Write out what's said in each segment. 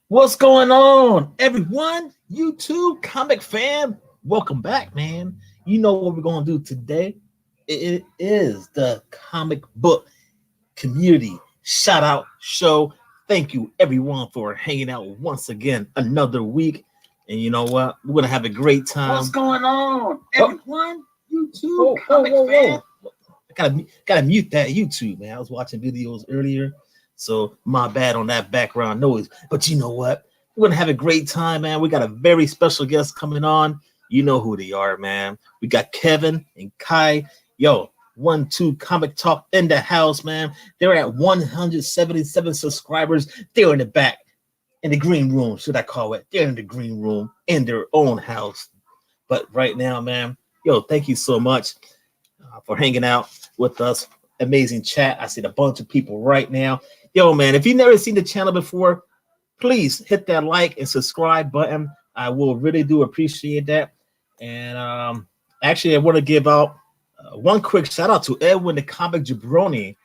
What's going on, everyone? YouTube comic fan, welcome back, man. You know what we're going to do today? It is the comic book community shout out show. Thank you, everyone, for hanging out once again another week. And you know what? We're going to have a great time. What's going on, everyone? YouTube comic fan. Gotta mute that YouTube, man. I was watching videos earlier, so my bad on that background noise. But you know what? We're gonna have a great time, man. We got a very special guest coming on. You know who they are, man. We got Kevin and Kai. Yo, 1-2 Comic Talk in the house, man. They're at 177 subscribers. They're in the back, in the green room, should I call it? They're in the green room in their own house. But right now, man, yo, thank you so much for hanging out with us. Amazing chat. I see a bunch of people right now. Yo, man, if you've never seen the channel before, please hit that like and subscribe button. I will really do appreciate that. And actually, I want to give out one quick shout out to Edwin the Comic Jabroni.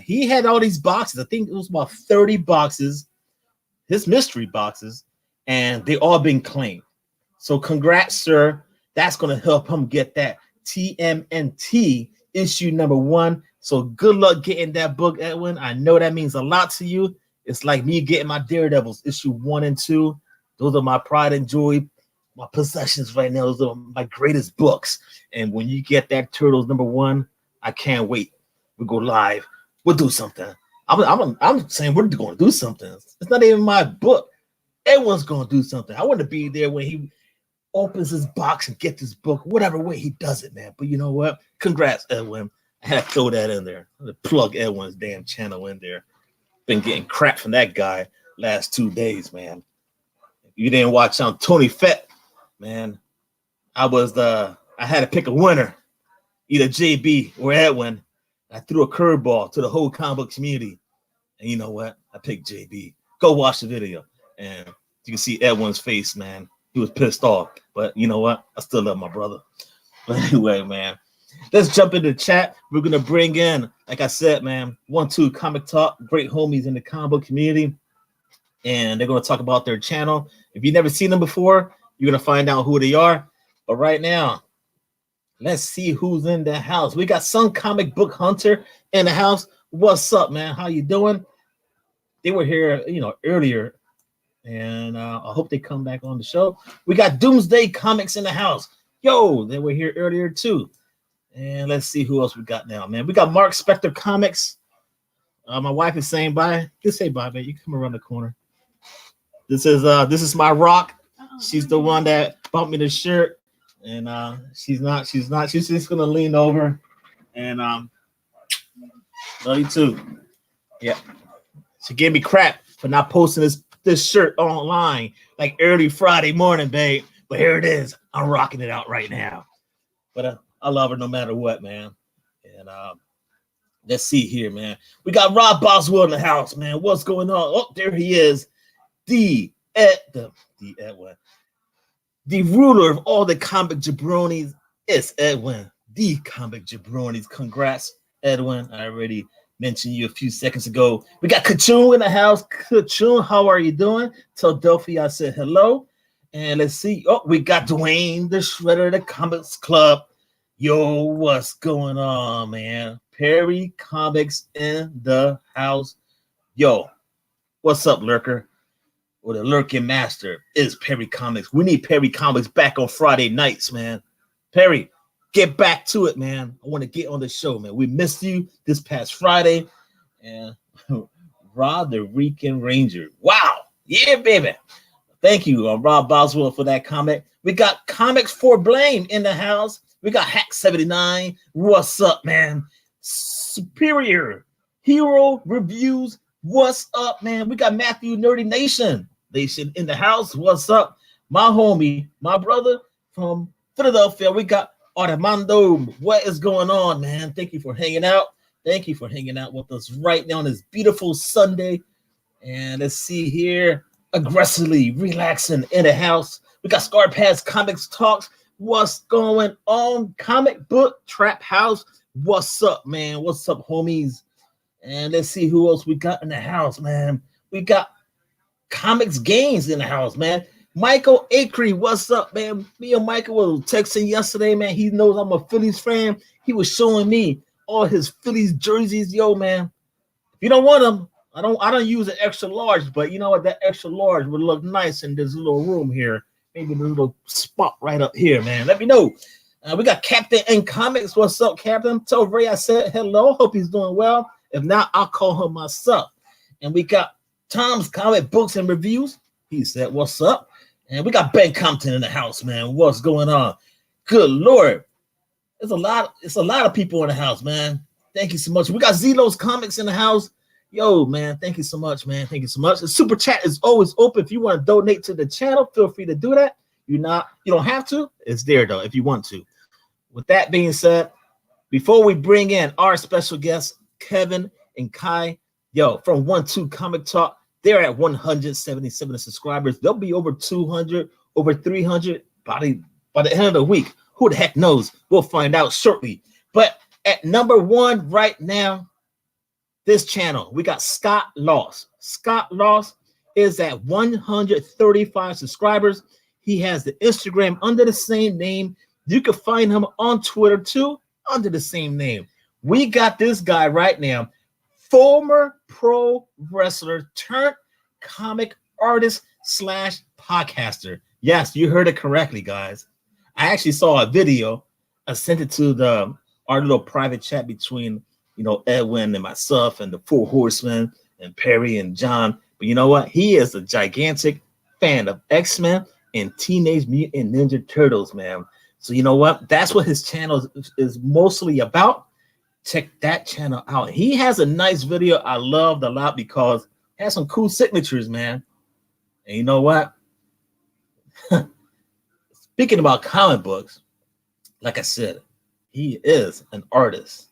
He had all these boxes. I think it was about 30 boxes, his mystery boxes, and they all been claimed. So congrats, sir. That's going to help him get that TMNT issue number 1. So good luck getting that book, Edwin. I know that means a lot to you. It's like me getting my Daredevils issue 1 and 2. Those are my pride and joy, my possessions right now. Those are my greatest books. And when you get that Turtles number 1, I can't wait. We'll go live. We'll do something. I'm saying we're going to do something. It's not even my book. Everyone's going to do something. I want to be there when he opens his box and get this book, whatever way he does it, man. But you know what? Congrats, Edwin. I had to throw that in there. I had to plug Edwin's damn channel in there. Been getting crap from that guy last 2 days, man. If you didn't watch on Tony Fett, man, I had to pick a winner, either JB or Edwin. I threw a curveball to the whole comic book community. And you know what? I picked JB. Go watch the video. And you can see Edwin's face, man. He was pissed off, but you know what? I still love my brother. But anyway, man, let's jump into the chat. We're gonna bring in, like I said, man, 1-2 Comic Talk, great homies in the comic book community, and they're gonna talk about their channel. If you've never seen them before, you're gonna find out who they are. But right now, let's see who's in the house. We got some comic book hunter in the house. What's up, man? How you doing? They were here, earlier. And I hope they come back on the show. We got Doomsday Comics in the house. Yo, they were here earlier too. And let's see who else we got now, man. We got Mark Spector Comics. My wife is saying bye. Just say bye, man. You come around the corner. This is my rock. She's the one that bumped me the shirt. And she's just gonna lean over. And love you too. Yeah. She gave me crap for not posting this shirt online like early Friday morning, babe. But here it is. I'm rocking it out right now. But I love her no matter what, man. And let's see here, man. We got Rob Boswell in the house, man. What's going on? Oh, there he is. The ruler of all the comic jabronis. It's Edwin, the comic jabronis. Congrats, Edwin. I already mentioned you a few seconds ago. We got Kachun in the house. Kachun, how are you doing? Tell Delphi I said hello. And let's see. Oh, we got Dwayne, the Shredder, the Comics Club. Yo, what's going on, man? Perry Comics in the house. Yo, what's up, Lurker? Or the Lurking Master is Perry Comics. We need Perry Comics back on Friday nights, man. Perry, get back to it, man. I want to get on the show, man. We missed you this past Friday. And Rob the Rican Ranger. Wow. Yeah, baby. Thank you, Rob Boswell, for that comment. We got Comics for Blame in the house. We got Hack79. What's up, man? Superior Hero Reviews. What's up, man? We got Matthew Nerdy Nation in the house. What's up? My homie, my brother from Philadelphia. We got Armando. What is going on, man? Thank you for hanging out. Thank you for hanging out with us right now on this beautiful Sunday. And let's see here. Aggressively relaxing in the house. We got Scar Pass Comics Talks. What's going on? Comic Book Trap House. What's up, man? What's up, homies? And let's see who else we got in the house, man. We got Comics Games in the house, man. Michael Acree, what's up, man? Me and Michael were texting yesterday, man. He knows I'm a Phillies fan. He was showing me all his Phillies jerseys. Yo, man, if you don't want them, I don't use an extra large, but you know what? That extra large would look nice in this little room here. Maybe the little spot right up here, man. Let me know. We got Captain N Comics. What's up, Captain? Tell Ray I said hello. Hope he's doing well. If not, I'll call him myself. And we got Tom's Comic Books and Reviews. He said, what's up? And we got Ben Compton in the house, man. What's going on? Good Lord. It's a lot of people in the house, man. Thank you so much. We got Zelos Comics in the house. Yo, man, thank you so much, man. Thank you so much. The super chat is always open. If you want to donate to the channel, feel free to do that. You don't have to. It's there though if you want to. With that being said, before we bring in our special guests, Kevin and Kai, from 12 Comic Talk, they're at 177 subscribers. They'll be over 200, over 300 by the end of the week. Who the heck knows? We'll find out shortly. But at number one right now, this channel, we got ScottLost. ScottLost is at 135 subscribers. He has the Instagram under the same name. You can find him on Twitter too under the same name. We got this guy right now, former pro wrestler turned comic artist / podcaster. Yes, you heard it correctly, guys. I actually saw a video. I sent it to our little private chat between Edwin and myself and the Four Horsemen and Perry and John. But you know what? He is a gigantic fan of X-Men and Teenage Mutant Ninja Turtles, man. So you know what? That's what his channel is mostly about. Check that channel out. He has a nice video I loved a lot because it has some cool signatures, man. And you know what? Speaking about comic books, like I said, he is an artist.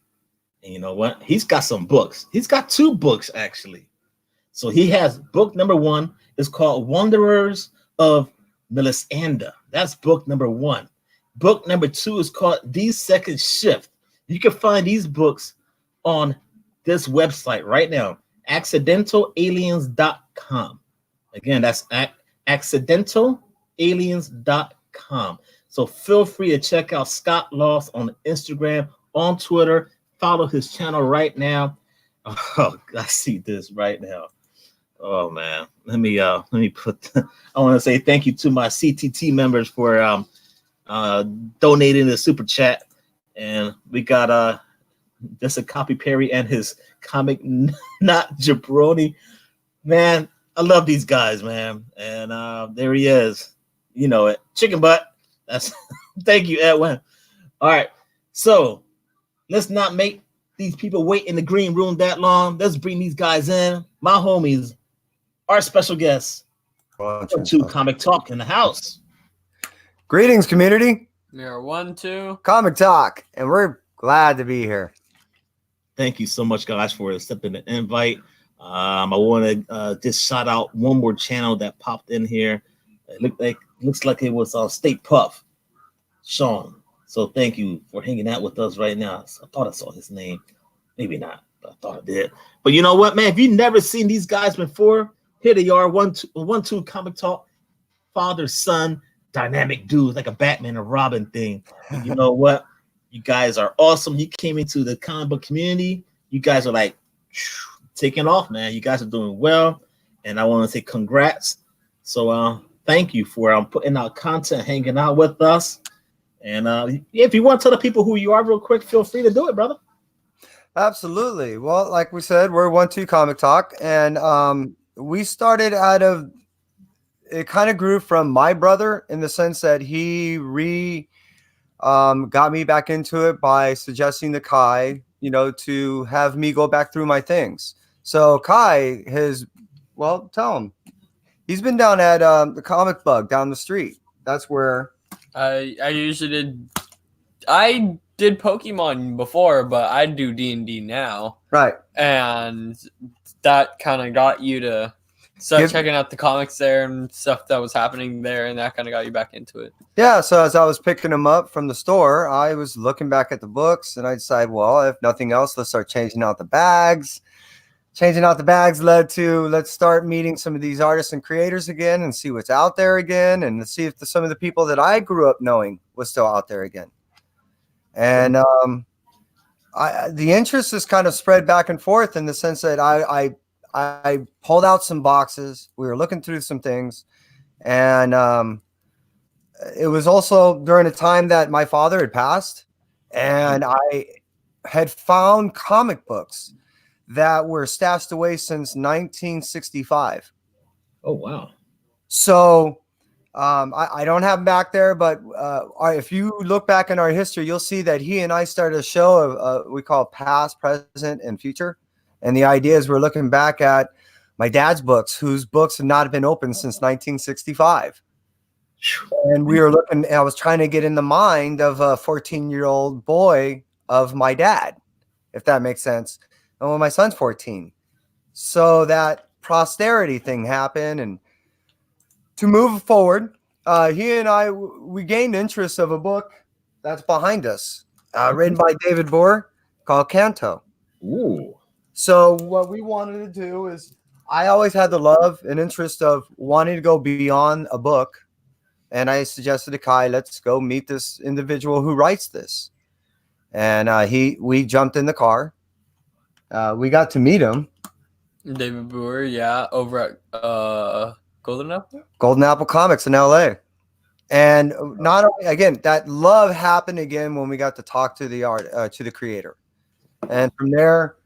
And you know what? He's got some books. He's got 2 books, actually. So he has book number 1 is called Wanderers of Melisanda. That's book number 1. Book number 2 is called The Second Shift. You can find these books on this website right now, accidentalaliens.com. Again, that's accidentalaliens.com. So feel free to check out ScottLost on Instagram, on Twitter. Follow his channel right now. Oh, I see this right now. Oh man, let me put. I want to say thank you to my CTT members for donating the super chat, and we got just a copy Perry and his comic not jabroni. Man, I love these guys, man, and there he is. You know it, chicken butt. That's thank you, Edwin. All right, so let's not make these people wait in the green room that long. Let's bring these guys in. My homies, our special guests, to Comic Talk in the house. Greetings, community. We are 12 Comic Talk, and we're glad to be here. Thank you so much, guys, for accepting the invite. I want to just shout out one more channel that popped in here. It looks like it was State Puff, Sean. So thank you for hanging out with us right now. I thought I saw his name. Maybe not, but I thought I did. But you know what, man? If you've never seen these guys before, here they are, 12 Comic Talk, father, son, dynamic dudes, like a Batman and Robin thing. And you know what? You guys are awesome. You came into the comic book community. You guys are like taking off, man. You guys are doing well. And I want to say congrats. So thank you for putting out content, hanging out with us. And if you want to tell the people who you are real quick, feel free to do it, brother. Absolutely. Well, like we said, we're 12 Comic Talk, and we started out of, it kind of grew from my brother in the sense that he got me back into it by suggesting to Kai, to have me go back through my things. So Kai tell him. He's been down at the Comic Bug down the street. That's where I usually did. I did Pokemon before, but I do D&D now. Right. And that kind of got you to start checking out the comics there and stuff that was happening there, and that kind of got you back into it. Yeah, so as I was picking them up from the store, I was looking back at the books, and I decided, well, if nothing else, let's start changing out the bags. changing out the bags led to let's start meeting some of these artists and creators again and see what's out there again, and see if some of the people that I grew up knowing was still out there again. And the interest is kind of spread back and forth in the sense that I pulled out some boxes. We were looking through some things, and it was also during a time that my father had passed, and I had found comic books that were stashed away since 1965. Oh, wow. So I don't have them back there, but if you look back in our history, you'll see that he and I started a show of we call past, present, and future. And the idea is we're looking back at my dad's books, whose books have not been opened since 1965. And we were looking, I was trying to get in the mind of a 14-year-old boy of my dad, if that makes sense. And when my son's 14. So that posterity thing happened. And to move forward, he and I, we gained interest of a book that's behind us, written by David Bohr, called Canto. Ooh. So what we wanted to do is, I always had the love and interest of wanting to go beyond a book. And I suggested to Kai, let's go meet this individual who writes this. And we jumped in the car. We got to meet him. David Boer, yeah, over at Golden Apple? Golden Apple Comics in LA. And not only, again, that love happened again when we got to talk to the creator. And from there,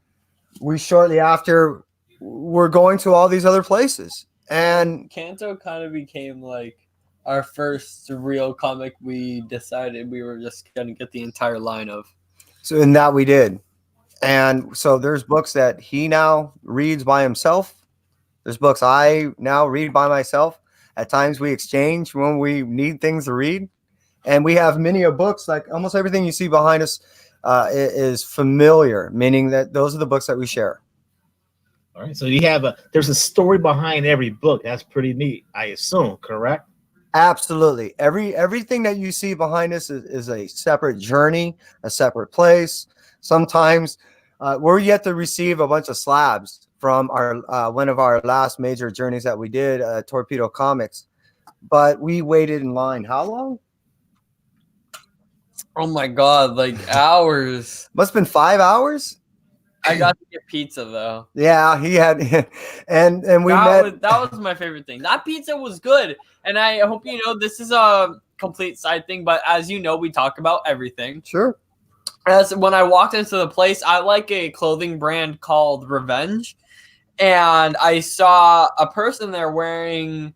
we shortly after were going to all these other places. And Canto kind of became like our first real comic we decided we were just going to get the entire line of. So in that we did. And so there's books that he now reads by himself. There's books I now read by myself. At times we exchange when we need things to read. And we have many of books, like almost everything you see behind us is familiar, meaning that those are the books that we share. All right. So you have there's a story behind every book. That's pretty neat, I assume, correct? Absolutely. Everything that you see behind us is a separate journey, a separate place. Sometimes we're yet to receive a bunch of slabs from our one of our last major journeys that we did, Torpedo Comics. But we waited in line. How long? Oh my God, like hours. Must have been 5 hours. I got to get pizza though. Yeah, he had, and we met. That was my favorite thing. That pizza was good, and I hope you know this is a complete side thing, but as you know, we talk about everything. Sure. As when I walked into the place, I like a clothing brand called Revenge, and I saw a person there wearing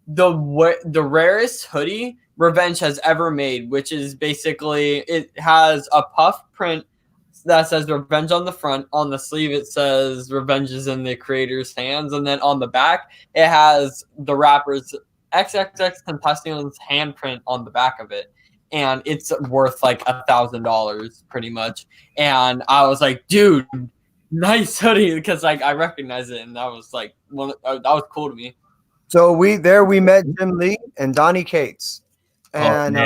the rarest hoodie Revenge has ever made, which is basically it has a puff print that says Revenge on the front. On the sleeve, it says Revenge is in the creator's hands. And then on the back, it has the rapper's XXX Tentacion's handprint on the back of it. And it's worth like $1,000 pretty much. And I was like, dude, nice hoodie, because like I recognize it. And that was like that was cool to me. So we met Jim Lee and Donnie Cates. And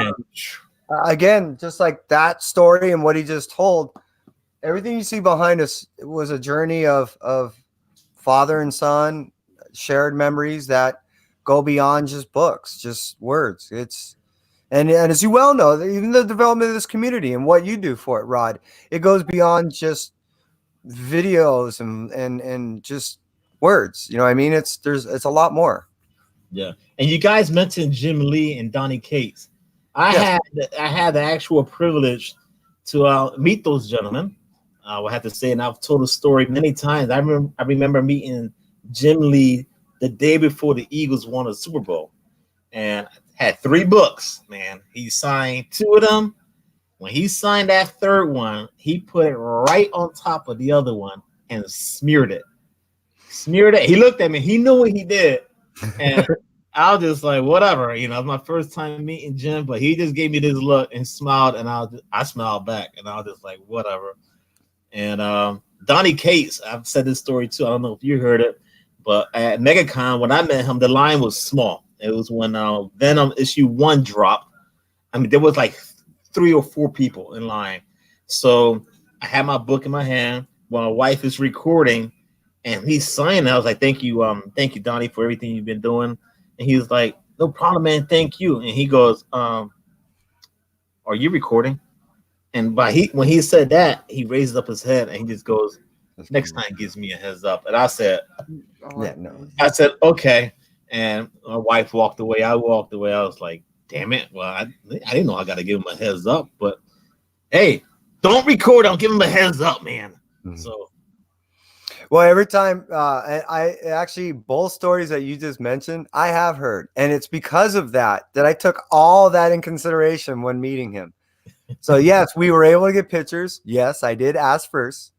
again, just like that story and what he just told, everything you see behind us was a journey of father and son, shared memories that go beyond just books, just words. And as you well know, even the development of this community and what you do for it, Rod, it goes beyond just videos and just words. You know what I mean? It's a lot more. Yeah. And you guys mentioned Jim Lee and Donnie Cates. I had the actual privilege to meet those gentlemen. I will have to say, and I've told the story many times. I remember meeting Jim Lee the day before the Eagles won a Super Bowl, and had 3 books. Man, he signed 2 of them. When he signed that third one, he put it right on top of the other one and smeared it. He looked at me. He knew what he did, and I was just like, whatever. You know, it was my first time meeting Jim, but he just gave me this look and smiled, and I smiled back, and I was just like, whatever. And Donnie Cates, I've said this story too. I don't know if you heard it, but at MegaCon, when I met him, the line was small. It was when Venom issue 1 dropped. I mean, there was like 3 or 4 people in line. So I had my book in my hand. While my wife is recording, and he's signing. I was like, thank you, Donnie, for everything you've been doing. And he was like, no problem, man. Thank you. And he goes, are you recording? And when he said that, he raises up his head and he just goes, next time gives me a heads up. And I said, okay. And my wife walked away. I walked away. I was like, damn it. Well, I didn't know I got to give him a heads up. But hey, don't record. I'll give him a heads up, man. Mm-hmm. So. Well, every time I actually, both stories that you just mentioned, I have heard. And it's because of that I took all that in consideration when meeting him. So, yes, we were able to get pictures. Yes, I did ask first.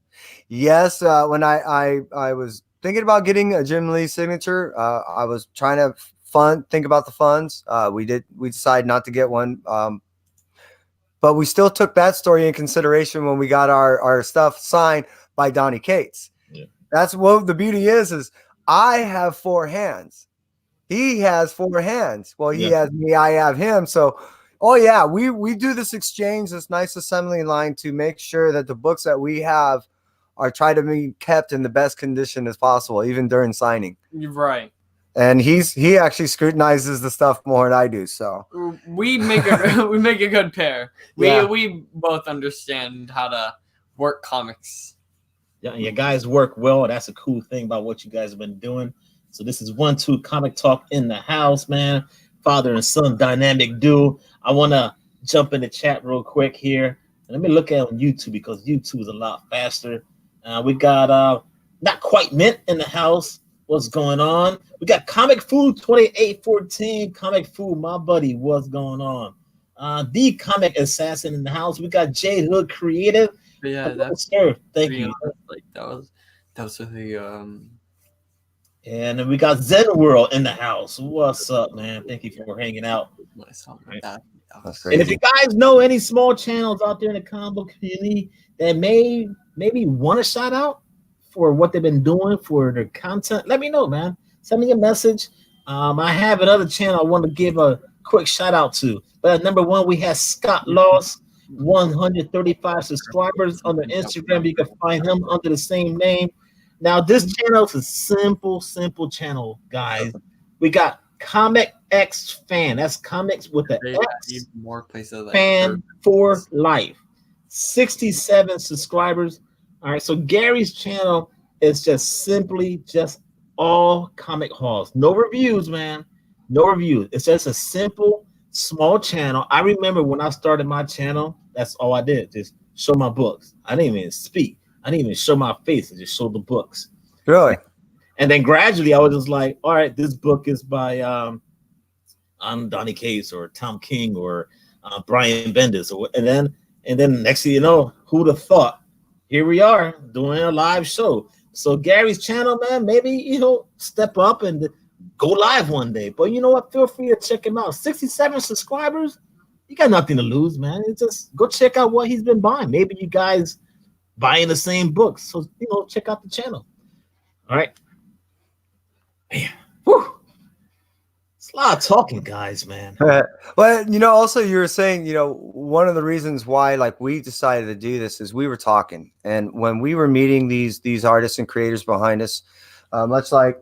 Yes, when I was thinking about getting a Jim Lee signature, I was trying to think about the funds. We decided not to get one. But we still took that story in consideration when we got our stuff signed by Donnie Cates. Yeah. That's what the beauty is I have 4 hands. He has 4 hands. Well, he has me, I have him. So, oh yeah, we do this exchange, this nice assembly line to make sure that the books that we have are tried to be kept in the best condition as possible, even during signing. Right. And he actually scrutinizes the stuff more than I do. So we make a good pair. We both understand how to work comics. Yeah, you guys work well. That's a cool thing about what you guys have been doing. So this is 1-2 Comic Talk in the house, man. Father and son dynamic duo. I want to jump in the chat real quick here. Let me look at on YouTube because YouTube is a lot faster. We got Not Quite Mint in the house. What's going on? We got Comic Food 2814. Comic Food, my buddy, what's going on? The Comic Assassin in the house. We got J Hood Creative. Yeah, that's thank you. Like that was really And then we got Zen World in the house. What's up, man? Thank you for hanging out. Right. And if you guys know any small channels out there in the comic book community that maybe want a shout out for what they've been doing for their content, let me know, man. Send me a message. I have another channel I want to give a quick shout out to. But at number 1, we have ScottLost, 135 subscribers on their Instagram. You can find him under the same name. Now, this channel is a simple channel, guys. We got comxfan. That's comics with the X. More places fan for life. 67 subscribers. All right, so Gary's channel is just simply all comic hauls. No reviews, man. No reviews. It's just a simple, small channel. I remember when I started my channel, that's all I did. Just show my books. I didn't even speak. I didn't even show my face. I just showed the books. Really? And then gradually I was just like, all right, this book is by Donnie Cates or Tom King or Brian Bendis. And then next thing you know, who'd have thought? Here we are doing a live show. So Gary's channel, man, maybe step up and go live one day. But you know what? Feel free to check him out. 67 subscribers. You got nothing to lose, man. It's just go check out what he's been buying. Maybe you guys buying the same books. So check out the channel. All right. Man. Whew. It's a lot of talking, guys, man. Well, also you were saying, one of the reasons why we decided to do this is we were talking, and when we were meeting these artists and creators behind us, much like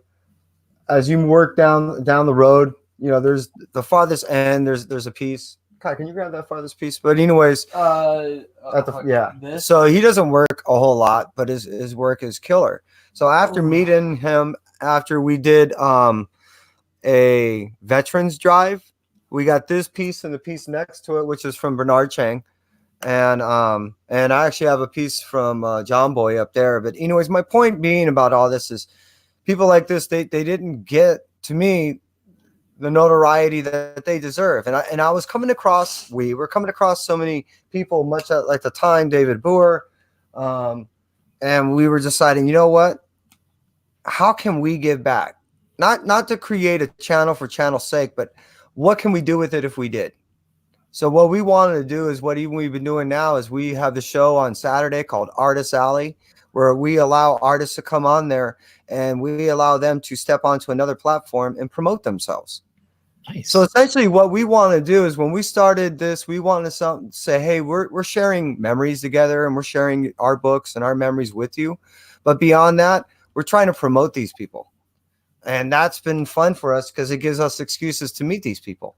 as you work down the road, there's the farthest end. There's a piece. Kai, can you grab that farthest piece? But anyways, So he doesn't work a whole lot, but his work is killer. So after meeting him, after we did a veterans drive, we got this piece and the piece next to it, which is from Bernard Chang, and I actually have a piece from John Boy up there. But anyways, my point being about all this is people like this, they didn't get, to me, the notoriety that they deserve. And I was coming across, we were coming across so many people, much like the time, David Boer, and we were deciding, you know what? How can we give back? Not to create a channel for channel's sake, but what can we do with it if we did? So what we wanted to do is what even we've been doing now is we have the show on Saturday called Artist Alley, where we allow artists to come on there and we allow them to step onto another platform and promote themselves. Nice. So essentially what we want to do is when we started this, we wanted to say, hey, we're sharing memories together and we're sharing our books and our memories with you. But beyond that, we're trying to promote these people. And that's been fun for us because it gives us excuses to meet these people.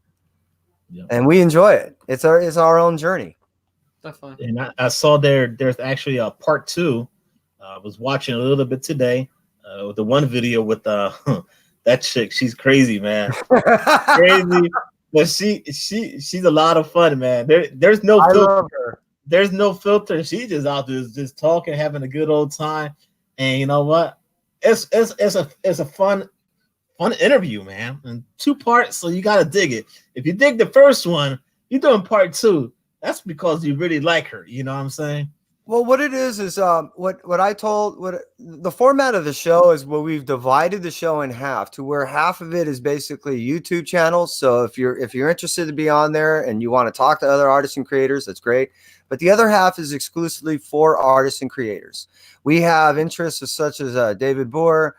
Yep. And we enjoy it. It's our own journey. Definitely. And I saw there's actually a part 2. I was watching a little bit today. The one video with that chick. She's crazy, man. Crazy. But she's a lot of fun, man. There's no I filter. love her. There's no filter. She's just out there just talking, having a good old time. And you know what? It's a fun interview, man. And 2 parts, so you gotta dig it. If you dig the first one, you're doing part 2. That's because you really like her. You know what I'm saying? Well, what it is what the format of the show is where we've divided the show in half to where half of it is basically YouTube channels. So if you're interested to be on there and you want to talk to other artists and creators, that's great. But the other half is exclusively for artists and creators. We have interests such as David Boer,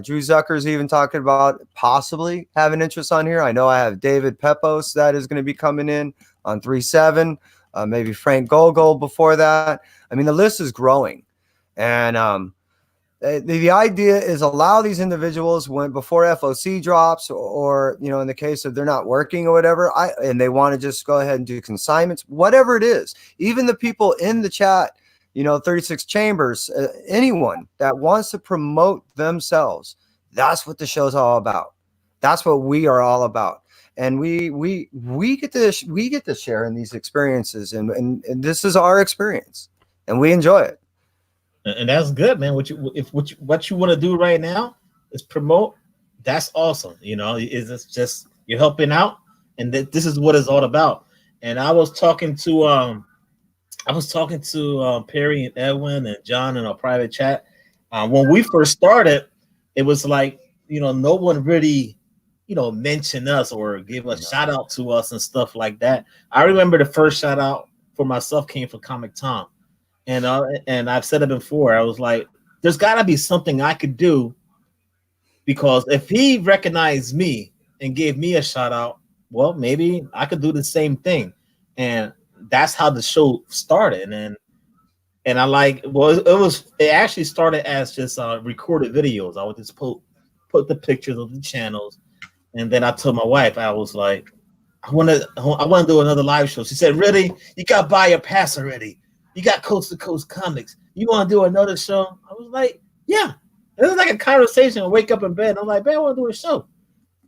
Drew Zucker's even talking about possibly having interest on here. I know I have David Pepos that is going to be coming in on 3/7. Maybe Frank Gogol before that. I mean, the list is growing. And the idea is allow these individuals before FOC drops or, you know, in the case of they're not working or whatever, and they want to just go ahead and do consignments, whatever it is. Even the people in the chat, you know, 36 Chambers, anyone that wants to promote themselves, that's what the show's all about. That's what we are all about. And we get to share in these experiences, and this is our experience, and we enjoy it. And that's good, man. What you want to do right now is promote. That's awesome. You know, it's just you're helping out, and this is what it's all about. And I was talking to Perry and Edwin and John in our private chat. When we first started, it was like, you know, no one really, you know, mention us or give a shout out to us and stuff like that. I remember the first shout out for myself came from Comic Tom, and I've said it before. I was like, there's got to be something I could do, because if he recognized me and gave me a shout out, well, maybe I could do the same thing. And that's how the show started. And I it actually started as just recorded videos. I would just put the pictures of the channels. And then I told my wife, I was like, I want to do another live show. She said, really? You got to buy your pass already. You got Coast to Coast Comics. You want to do another show? I was like, yeah. It was like a conversation. I wake up in bed. I'm like, man, I want to do a show.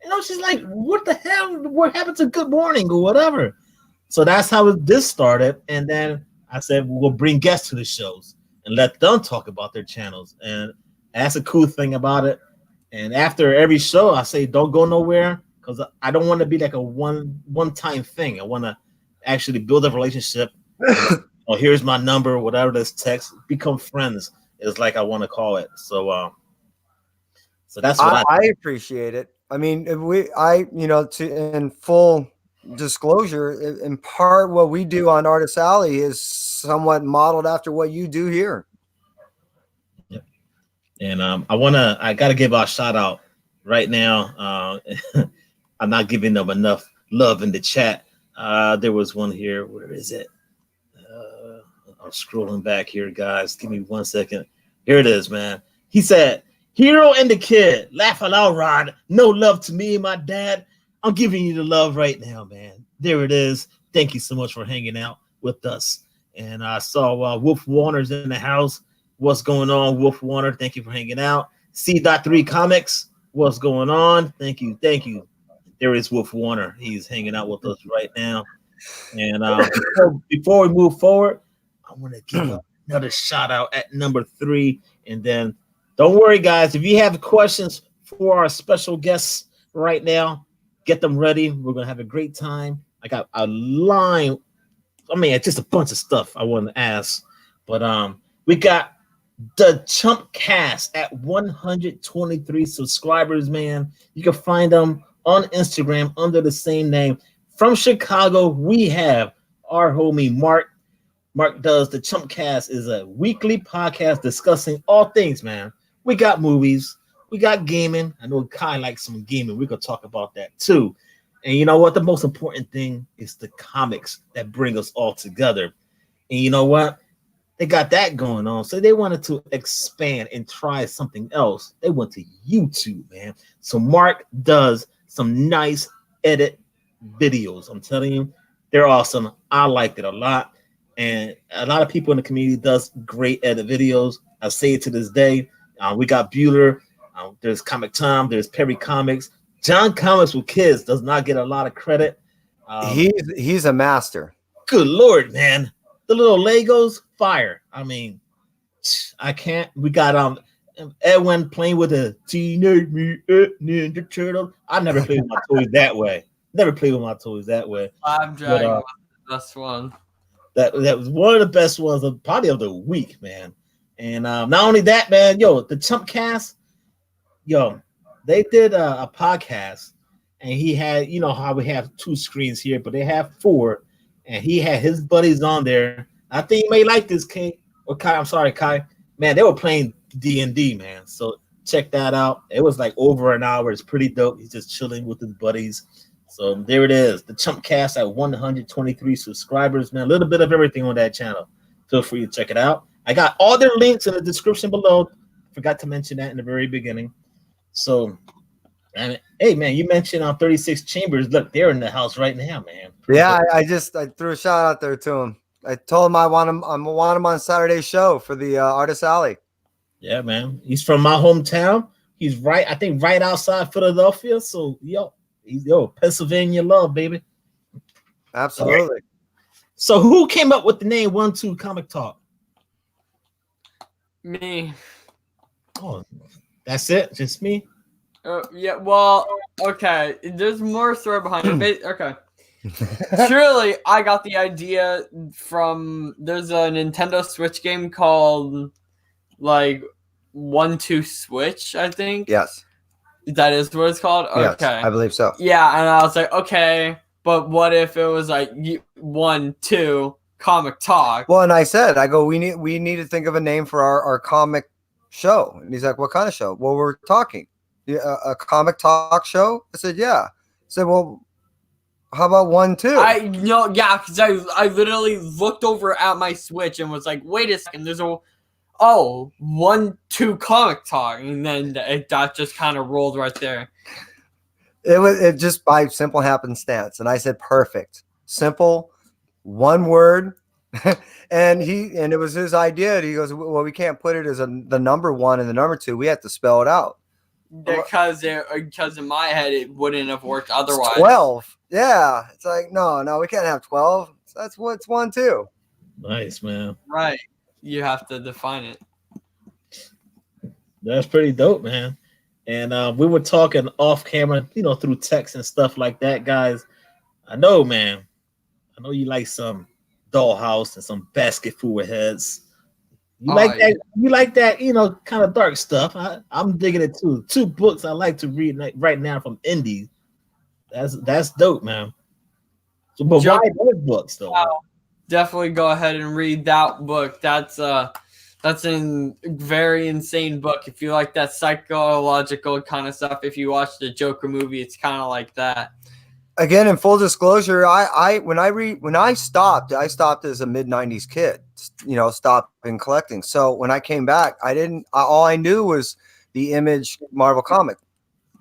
You know, she's like, what the hell? What happened to Good Morning or whatever? So that's how this started. And then I said, we'll bring guests to the shows and let them talk about their channels. And that's a cool thing about it. And after every show, I say, don't go nowhere, because I don't want to be like a one-time thing. I want to actually build a relationship. Oh, here's my number, whatever this text, become friends is like I want to call it. So that's what I appreciate it. I mean, in full disclosure, in part, what we do on Artist Alley is somewhat modeled after what you do here. And I got to give a shout out right now. I'm not giving them enough love in the chat. There was one here. Where is it? I'm scrolling back here, guys. Give me 1 second. Here it is, man. He said, Hero and the Kid, laugh out loud. No love to me and my dad. I'm giving you the love right now, man. There it is. Thank you so much for hanging out with us. And I saw Wolf Warner's in the house. What's going on, Wolf Warner? Thank you for hanging out. C.3 Comics, what's going on? Thank you. There is Wolf Warner. He's hanging out with us right now. And before we move forward, I want to give another shout out at number 3. And then don't worry, guys. If you have questions for our special guests right now, get them ready. We're going to have a great time. I got a line. I mean, it's just a bunch of stuff I want to ask. But we got the Chumpcast at 123 subscribers, man. You can find them on Instagram under the same name. From Chicago, we have our homie Mark. Mark does the Chumpcast, is a weekly podcast discussing all things, man. We got movies, we got gaming. I know Kai likes some gaming. We're gonna talk about that too. And you know what? The most important thing is the comics that bring us all together. And you know what? They got that going on. So they wanted to expand and try something else. They went to YouTube, man. So Mark does some nice edit videos. I'm telling you, they're awesome. I liked it a lot. And a lot of people in the community does great edit videos. I say it to this day. We got Bueller. There's Comic Tom. There's Perry Comics. John Comics with Kids does not get a lot of credit. He's a master. Good Lord, man. The little Legos, fire. I mean, I can't. We got Edwin playing with a Teenage Mutant Ninja Turtle. I never played with my toys that way. I'm dragging the best one. That was one of the best ones of probably of the week, man. And not only that, man, the Chumpcast, they did a podcast, and he had, how we have 2 screens here, but they have 4, and he had his buddies on there. I think you may like this, King or Kai. I'm sorry, Kai. Man, they were playing D&D, man. So check that out. It was like over an hour. It's pretty dope. He's just chilling with his buddies. So there it is. The Chumpcast at 123 subscribers, man. A little bit of everything on that channel. Feel free to check it out. I got all their links in the description below. Forgot to mention that in the very beginning. So, and hey, man, you mentioned 36 Chambers. Look, they're in the house right now, man. Yeah, I threw a shout out there to him. I told him I want him on Saturday's show for the Artist Alley. Yeah, man. He's from my hometown. He's right outside Philadelphia. So, Pennsylvania love, baby. Absolutely. Right. So who came up with the name 1-2 Comic Talk? Me. Oh, that's it? Just me? Yeah, well, okay. There's more story behind it. Okay. Surely I got the idea from there's a Nintendo Switch game called like 1-2 Switch, I think. Yes. That is what it's called? Yes, Okay. I believe so. Yeah, and I was like, okay, but what if it was like 1-2 Comic Talk? Well, and I said, we need to think of a name for our comic show. And he's like, what kind of show? Well, we're talking. A comic talk show? I said, yeah. I said, well, how about 1-2? Yeah, because I literally looked over at my Switch and was like, wait a second, there's 1-2 Comic Talk, and then that just kind of rolled right there. It just by simple happenstance, and I said perfect, simple, one word, and it was his idea. And he goes, well, we can't put it as the number 1 and the number 2. We have to spell it out because in my head it wouldn't have worked otherwise. It's 12, yeah. It's like no, we can't have 12. That's what's 1-2. Nice, man. Right. You have to define it. That's pretty dope, man. And we were talking off camera, through text and stuff like that, guys. I know, man. I know you like some Dollhouse and some Basket Full of Heads. You like that? You like that? Kind of dark stuff. I'm digging it too. 2 books I like to read right now from indies. That's dope, man. So, but why those books though? Definitely go ahead and read that book. That's a very insane book. If you like that psychological kind of stuff, if you watch the Joker movie, it's kind of like that. Again, in full disclosure, when I stopped as a mid-90s kid, stopping collecting. So when I came back, all I knew was the Image Marvel comic.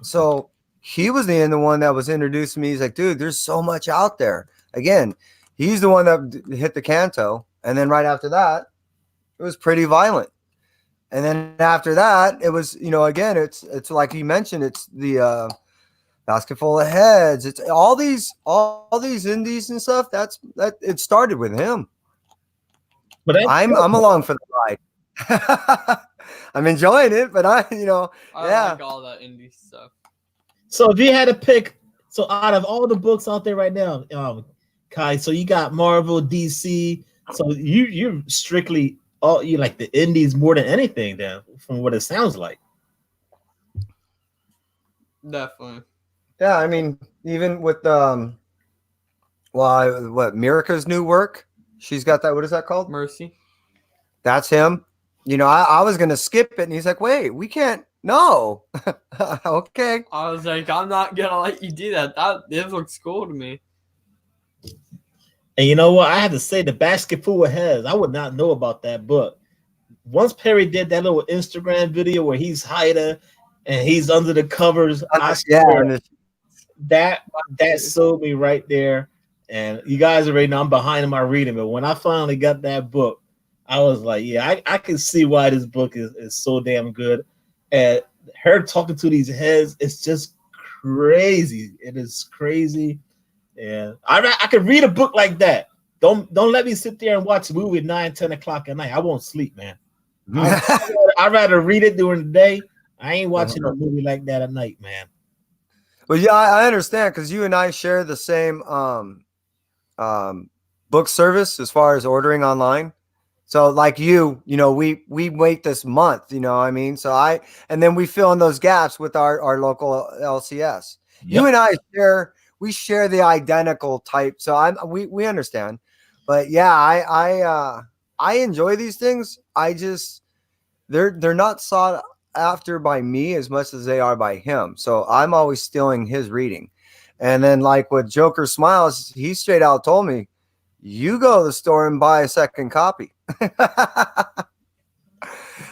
So he was the one that was introduced to me. He's like, dude, there's so much out there. Again, he's the one that hit the Kanto. And then right after that, it was pretty violent. And then after that, it was, again, it's like he mentioned, it's the Basket Full of Heads. It's all these indies and stuff. That it started with him. But I'm along for the ride. I'm enjoying it, but I like all that indie stuff. So if you had to pick, so out of all the books out there right now, Kai, so you got Marvel, DC. So you're strictly you like the indies more than anything, then, from what it sounds like. Definitely. Yeah, I mean, even with Miraca's new work, she's got that. What is that called? Mercy. That's him. I was gonna skip it, and he's like, "Wait, we can't." No. Okay. I was like, I'm not gonna let you do that. This looks cool to me. And you know what? I have to say, the Basket Full of Heads, I would not know about that book. Once Perry did that little Instagram video where he's hiding and he's under the covers, I Yeah, swear that sold me right there. And you guys already know I'm behind in my reading, but when I finally got that book, I was like, yeah, I can see why this book is so damn good. And her talking to these heads, it's just crazy. It is crazy. And I could read a book like that. Don't let me sit there and watch a movie at 9, 10 o'clock at night. I won't sleep, man. I'd rather read it during the day. I ain't watching a movie like that at night, man. Well, yeah, I understand because you and I share the same book service as far as ordering online. So like you know, we wait this month, you know what I mean? So and then we fill in those gaps with our local LCS. Yep. You and I share the identical type. So we understand. But yeah, I enjoy these things. They're not sought after by me as much as they are by him. So I'm always stealing his reading. And then like with Joker Smiles, he straight out told me, you go to the store and buy a second copy.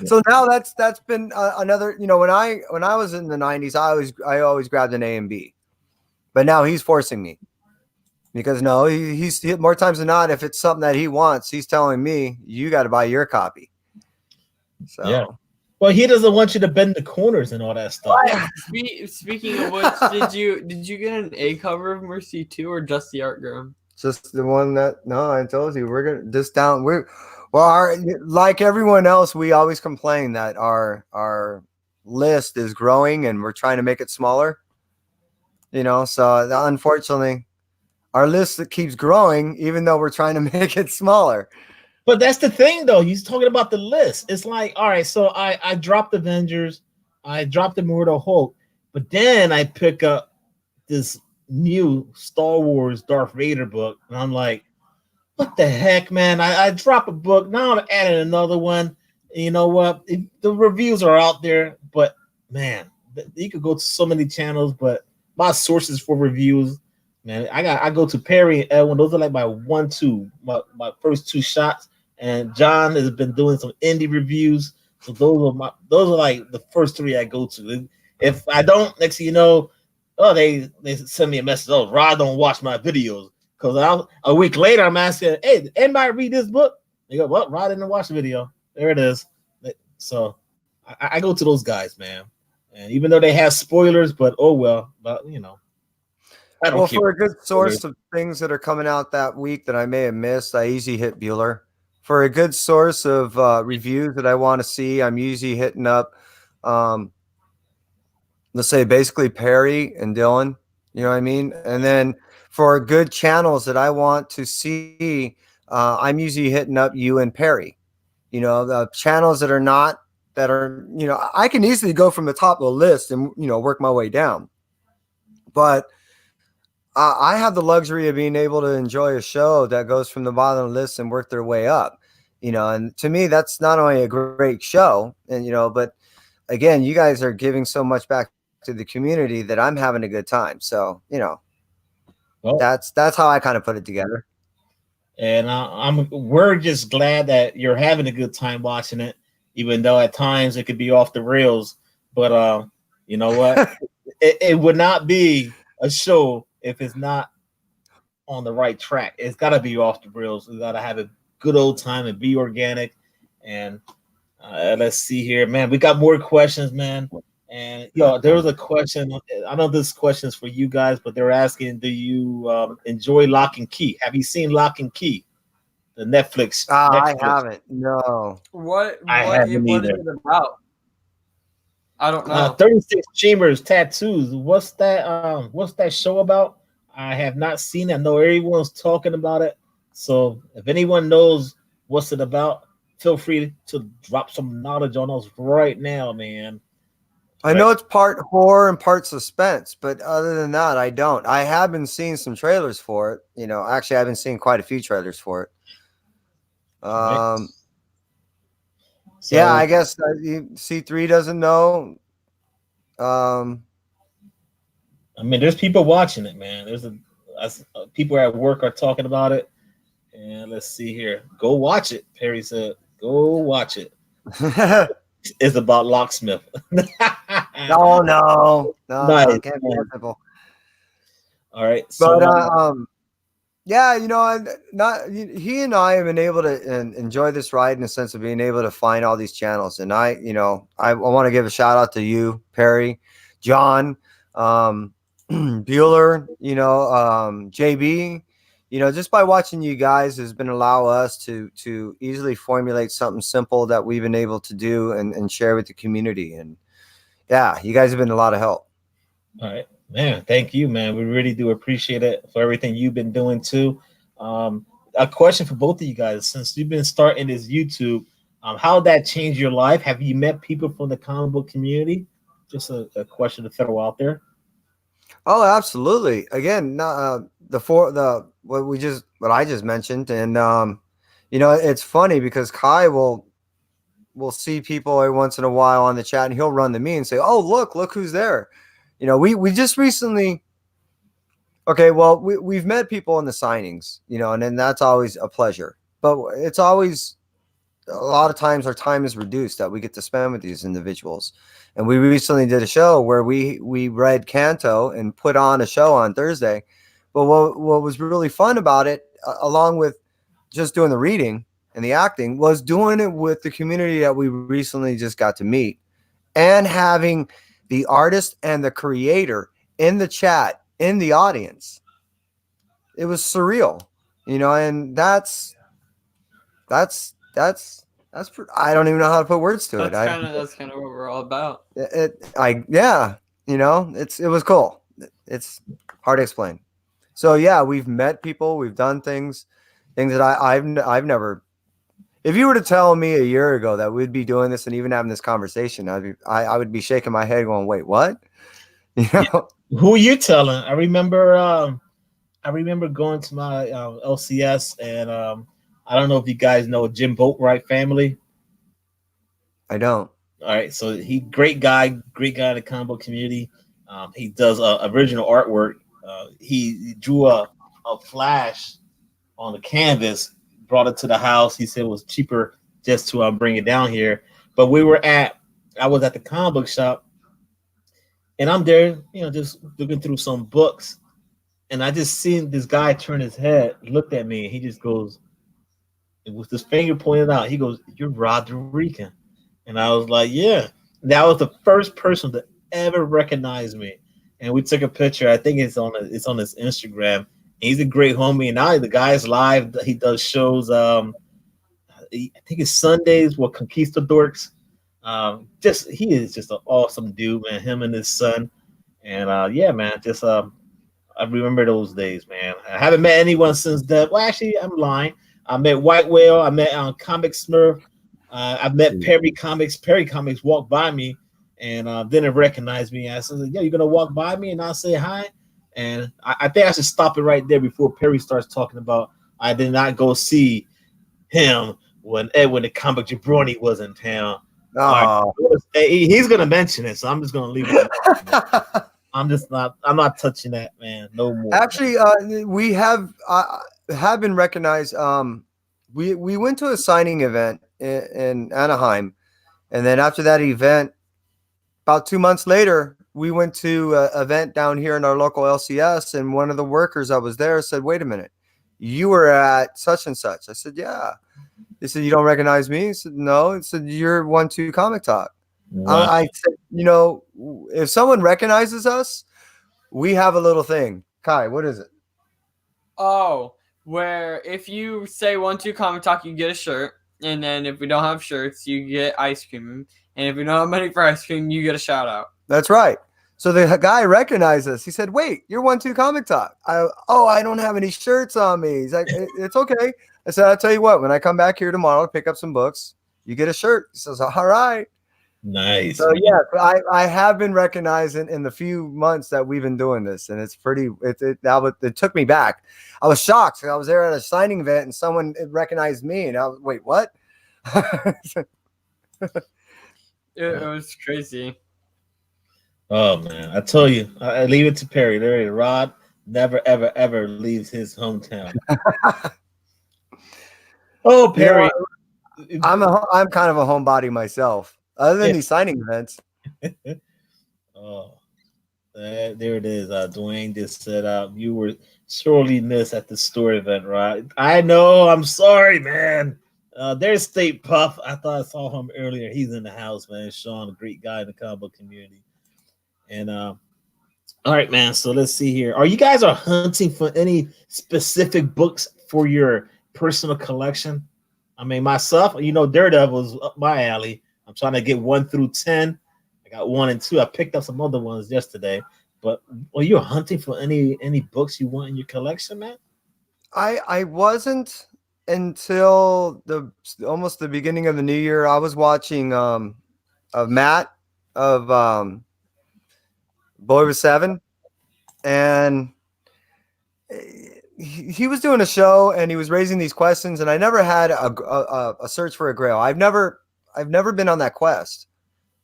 So now that's been another, you know, when I was in the 90s, I always grabbed an A and B, but now he's forcing me because no, he's more times than not, if it's something that he wants, he's telling me you got to buy your copy. So yeah. Well, he doesn't want you to bend the corners and all that stuff. Speaking of which, did you get an A cover of Mercy 2 or just the art gram? Just the one that I told you we're gonna just down. Like everyone else, we always complain that our list is growing and we're trying to make it smaller. You know, so unfortunately, our list keeps growing even though we're trying to make it smaller. But that's the thing, though. He's talking about the list. It's like, all right, so I dropped Avengers, I dropped Immortal Hulk, but then I pick up this new Star Wars Darth Vader book, and I'm like, what the heck, man? I drop a book, now I'm adding another one. And you know what? The reviews are out there, but man, you could go to so many channels, but my sources for reviews, man, I go to Perry and Edwin. Those are like my 1-2, my first two shots. And John has been doing some indie reviews, so those are like the first three I go to. If I don't, next thing you know, they send me a message. Oh, Rod don't watch my videos, because a week later I'm asking, hey, did anybody read this book? They go, well, Rod didn't watch the video. There it is. So I go to those guys, man. And even though they have spoilers, but oh well, but you know. I don't care. For a good source of things that are coming out that week that I may have missed, I usually hit Bueller. For a good source of reviews that I want to see, I'm usually hitting up, let's say basically Perry and Dylan, you know what I mean? And then for good channels that I want to see, I'm usually hitting up you and Perry. You know, the channels that are, you know, I can easily go from the top of the list and, you know, work my way down. But I have the luxury of being able to enjoy a show that goes from the bottom of the list and work their way up, you know, and to me, that's not only a great show, and, you know, but again, you guys are giving so much back to the community that I'm having a good time. So, you know, well, that's how I kind of put it together. And we're just glad that you're having a good time watching it, even though at times it could be off the rails. But you know what? it would not be a show if it's not on the right track. It's got to be off the rails. We got to have a good old time and be organic. And let's see here, man. We got more questions, man. And there was a question. I know this question is for you guys, but they're asking, do you enjoy Lock and Key? Have you seen Lock and Key? The Netflix. I haven't. No. What is it about? I don't know. 36 Chambers Tattoos. What's that show about? I have not seen it. I know everyone's talking about it. So if anyone knows what's it about, feel free to drop some knowledge on us right now, man. I know it's part horror and part suspense, but other than that, I don't. I have been seeing some trailers for it. You know, actually, I've been seeing quite a few trailers for it. So, yeah, I guess C3 doesn't know. I mean, there's people watching it, man. There's people at work are talking about it. And let's see here. Go watch it. Perry said, "Go watch it." It's about locksmith. No, Nice. can't be that simple. All right. So, But yeah, not he and I have been able to enjoy this ride in the sense of being able to find all these channels. And I want to give a shout out to you, Perry, John, Bueller, JB. Just by watching you guys has been allow us to easily formulate something simple that we've been able to do and share with the community. And yeah, you guys have been a lot of help. all right, man. Thank you, man. We really do appreciate it for everything you've been doing too. A question for both of you guys: since you've been starting this YouTube, how did that change your life? Have you met people from the comic book community? Just a question to throw out there. Oh, absolutely. Again, what I just mentioned, and it's funny because Kai will see people every once in a while on the chat, and he'll run to me and say, "Oh, look who's there." We just recently. Okay, well, we've met people in the signings, and then that's always a pleasure. But it's always a lot of times our time is reduced that we get to spend with these individuals. And we recently did a show where we read Canto and put on a show on Thursday. But what was really fun about it, along with just doing the reading and the acting, was doing it with the community that we recently just got to meet, and having the artist and the creator in the chat, in the audience. It was surreal, and that's I don't even know how to put words to it. That's kind of what we're all about. It was cool. It's hard to explain. So yeah, we've met people, we've done things that I've never. If you were to tell me a year ago that we'd be doing this and even having this conversation, I would be shaking my head, going, "Wait, what?" Who are you telling? I remember going to my LCS, and I don't know if you guys know Jim Boatwright family. I don't. All right, so he great guy in the comic book community. He does original artwork. He drew a flash on the canvas, brought it to the house. He said it was cheaper just to bring it down here. But I was at the comic book shop, and I'm there, just looking through some books, and I just seen this guy turn his head, looked at me, and he just goes, with his finger pointed out, he goes, "You're Rod the Rican." And I was like, "Yeah." That was the first person to ever recognize me. And we took a picture. I think it's on his Instagram. He's a great homie. And now the guy's live. He does shows. I think it's Sundays with Conquistadorks. He is just an awesome dude, man. Him and his son. And yeah, man, just I remember those days, man. I haven't met anyone since then. Well, actually, I'm lying. I met White Whale. I met Comic Smurf. I've met Perry Comics. Perry Comics walked by me and didn't recognize me. I said, "Yeah, you're gonna walk by me and I'll say hi." And I think I should stop it right there before Perry starts talking about I did not go see him when Edwin the Comic Jabroni was in town. Oh. Right. He's gonna mention it, so I'm just gonna leave it. I'm not touching that, man. No more. Actually, we have been recognized. We went to a signing event in Anaheim, and then after that event, about 2 months later, we went to an event down here in our local LCS, and one of the workers that was there said, "Wait a minute, you were at such and such." I said, "Yeah." They said, "You don't recognize me?" I said, "No." It said, "You're Onetwocomictalk." Wow. I said, if someone recognizes us, we have a little thing. Kai, what is it? Oh, where if you say Onetwocomictalk, you get a shirt. And then if we don't have shirts, you get ice cream. And if we don't have money for ice cream, you get a shout out. That's right. So the guy recognized us. He said, "Wait, you're Onetwocomictalk." I don't have any shirts on me. He's like, "It's okay." I said, "I'll tell you what, when I come back here tomorrow to pick up some books, you get a shirt." He says, "All right." Nice. So yeah, I have been recognized in the few months that we've been doing this, and it's pretty. It took me back. I was shocked. I was there at a signing event, and someone recognized me, and I was, "Wait, what?" It was crazy. Oh man, I tell you, I leave it to Perry. Rod never, ever, ever leaves his hometown. Oh, You know, Perry. I'm kind of a homebody myself. Other than Yeah. these signing events. Oh, there it is. Dwayne just said, you were sorely missed at the store event, right? I know. I'm sorry, man. There's State Puff. I thought I saw him earlier. He's in the house, man. Sean, a great guy in the comic book community. And all right, man. So let's see here. Are you guys are hunting for any specific books for your personal collection? I mean, myself, Daredevil's up my alley. I'm trying to get 1 through 10. I got 1 and 2. I picked up some other ones yesterday. But are you hunting for any books you want in your collection, man? I wasn't until almost the beginning of the new year. I was watching of Matt of Boy with 7, and he was doing a show and he was raising these questions, and I never had a search for a grail. I've never been on that quest.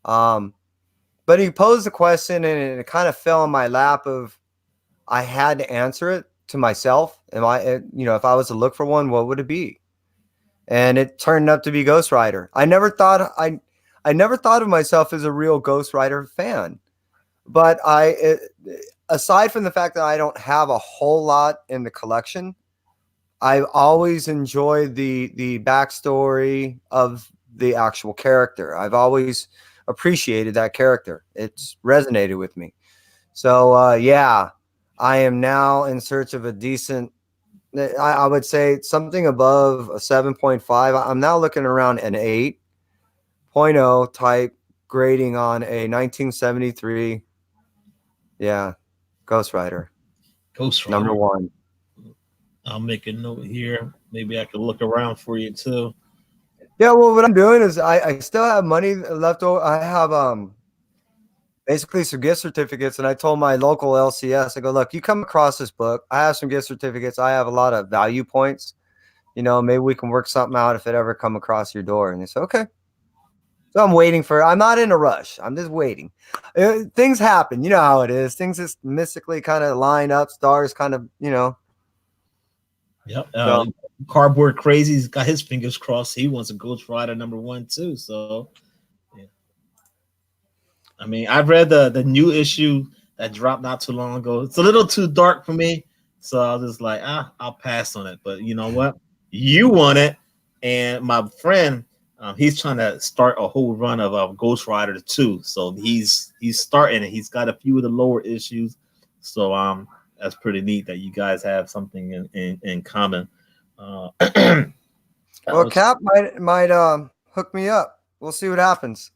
But he posed the question and it kind of fell in my lap of I had to answer it to myself. If I was to look for one, what would it be? And it turned up to be Ghost Rider. I never thought of myself as a real Ghost Rider fan, but aside from the fact that I don't have a whole lot in the collection, I've always enjoyed the backstory of the actual character. I've always appreciated that character. It's resonated with me. So yeah, I am now in search of a decent, I would say something above a 7.5. I'm now looking around an 8.0 type grading on a 1973. Yeah, Ghost Rider. Ghost Rider. Number 1. I'll make a note here. Maybe I could look around for you too. Yeah, well, what I'm doing is I still have money left over. I have basically some gift certificates, and I told my local LCS, I go, look, you come across this book, I have some gift certificates, I have a lot of value points. Maybe we can work something out if it ever come across your door. And they said, okay. So I'm not in a rush. I'm just waiting. Things happen. You know how it is. Things just mystically kind of line up. Stars kind of, Yep. So, Cardboard Crazy's got his fingers crossed. He wants a Ghost Rider number 1 too. So, yeah. I mean, I've read the new issue that dropped not too long ago. It's a little too dark for me, so I was just like, I'll pass on it. But you know what? You want it, and my friend, he's trying to start a whole run of Ghost Rider 2. So he's starting it. He's got a few of the lower issues. So that's pretty neat that you guys have something in common. well, Cap might hook me up. We'll see what happens.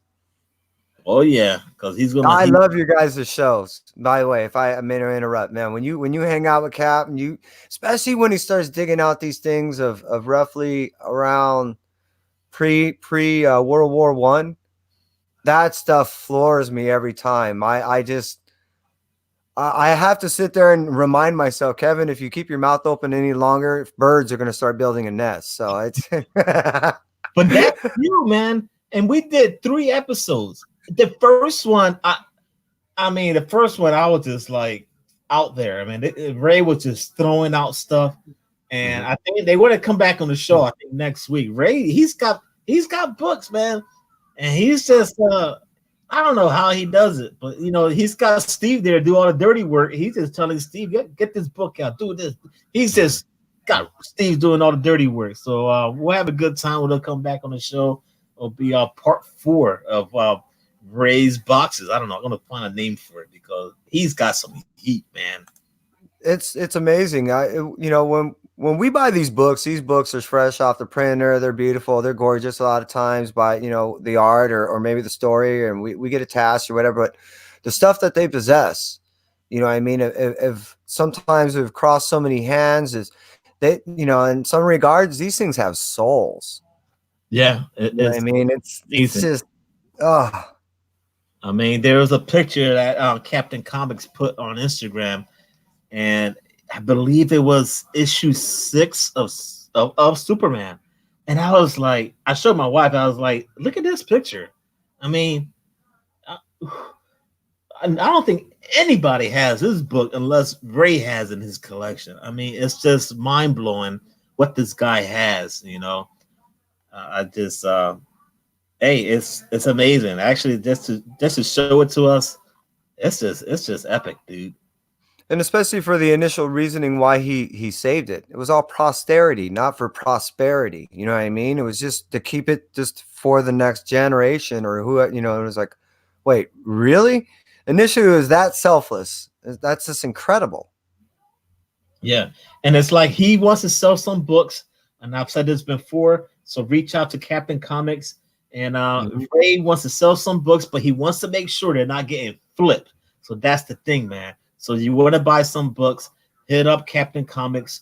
Oh yeah, because he's gonna. I love your guys' shows. By the way, if I may interrupt, man, when you hang out with Cap, and especially when he starts digging out these things of roughly around pre World War I, that stuff floors me every time. I have to sit there and remind myself, Kevin, if you keep your mouth open any longer, birds are going to start building a nest. So it's. But that's you, man. And we did 3 episodes. The first one, I mean, the first one, I was just like out there. I mean, Ray was just throwing out stuff, and I think they want to come back on the show. I think next week. Ray, he's got books, man, and he's just I don't know how he does it, but he's got Steve there do all the dirty work. He's just telling Steve, get this book out, do this. He's just got Steve doing all the dirty work. So we'll have a good time when they'll come back on the show. It'll be part 4 of Ray's boxes. I don't know. I'm gonna find a name for it because he's got some heat, man. It's amazing. When we buy these books are fresh off the printer. They're beautiful. They're gorgeous a lot of times by the art or maybe the story, and we get attached or whatever. But the stuff that they possess, I mean, if sometimes we've crossed so many hands, is they in some regards these things have souls. Yeah, I mean, it's just I mean, there was a picture that Captain Comics put on Instagram, and I believe it was issue 6 of Superman. And I was like, I showed my wife, I was like, look at this picture. I mean, I don't think anybody has this book unless Ray has in his collection. I mean, it's just mind-blowing what this guy has. You know, I just hey, it's amazing. Actually, just to show it to us, it's just epic, dude. And especially for the initial reasoning why he saved it. It was all posterity, not for prosperity. You know what I mean? It was just to keep it just for the next generation or who, you know, it was like, wait, really? Initially, it was that selfless. That's just incredible. Yeah. And it's like he wants to sell some books, and I've said this before. So reach out to Captain Comics. And Ray wants to sell some books, but he wants to make sure they're not getting flipped. So that's the thing, man. So you want to buy some books, hit up Captain Comics,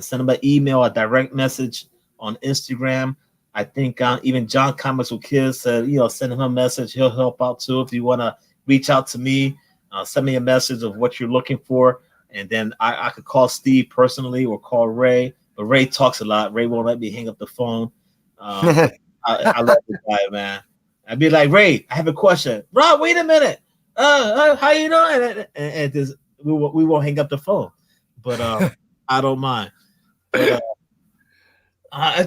send him an email, a direct message on Instagram. I think even John Comics with Kids said, you know, send him a message. He'll help out too. If you want to reach out to me, send me a message of what you're looking for. And then I could call Steve personally or call Ray. But Ray talks a lot. Ray won't let me hang up the phone. I love this guy, man. I'd be like, Ray, I have a question. Rob, wait a minute. How you doing? And this, we won't hang up the phone, but I don't mind. But,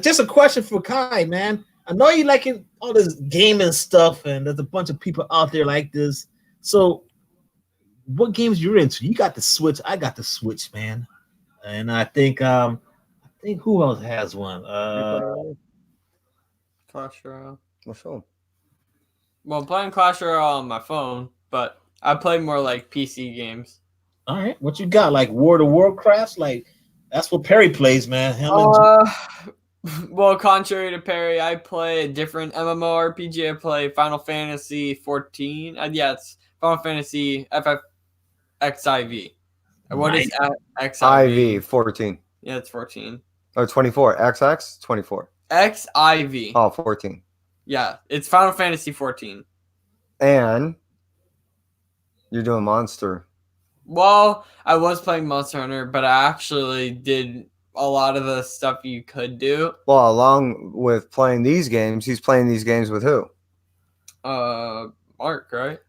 just a question for Kai, man. I know you liking all this gaming stuff, and there's a bunch of people out there like this. So, what games you're into? You got the Switch. I got the Switch, man. And I think who else has one? Clash Royale. Well, I'm playing Clash Royale on my phone, but I play more like PC games. All right, what you got? Like World of Warcraft? Like that's what Perry plays, man. Well, contrary to Perry, I play a different MMORPG. I play Final Fantasy 14. Yeah, it's Final Fantasy FFXIV. And what is XIV? IV 14. Yeah, it's 14. Oh, 24. XX 24. XIV. Oh, 14. Yeah, it's Final Fantasy 14. And you're doing Monster. Well, I was playing Monster Hunter, but I actually did a lot of the stuff you could do. Well, along with playing these games, he's playing these games with who? Mark, right?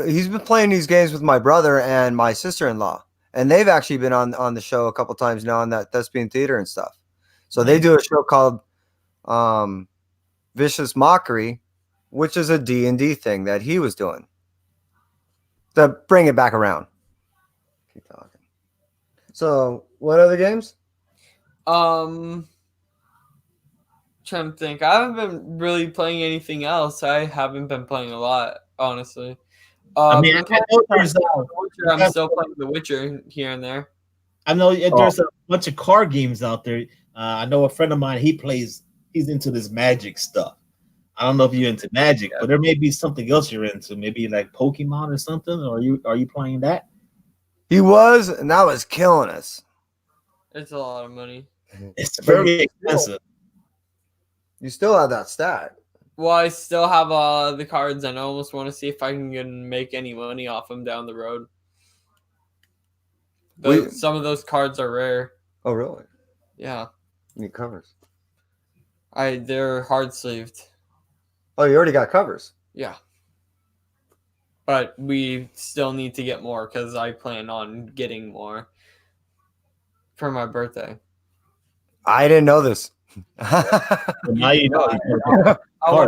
He's been playing these games with my brother and my sister-in-law. And they've actually been on the show a couple times now on that Thespian Theater and stuff. So they do a show called Vicious Mockery, which is a D&D thing that he was doing. To bring it back around. Keep talking. So, what other games? Trying to think. I haven't been really playing anything else. I haven't been playing a lot, honestly. I mean, I'm still playing The Witcher here and there. I know there's a bunch of card games out there. I know a friend of mine, he's into this magic stuff. I don't know if you're into magic, but there may be something else you're into, maybe like Pokemon or something. Or are you playing that? He was, and that was killing us. It's a lot of money. It's very expensive. You still have that stat. Well, I still have the cards, and I almost want to see if I can make any money off them down the road. Some of those cards are rare. Oh, really? Yeah. Need covers. They're hard sleeved. Oh, you already got covers. Yeah. But we still need to get more because I plan on getting more for my birthday. I didn't know this. Now you know. I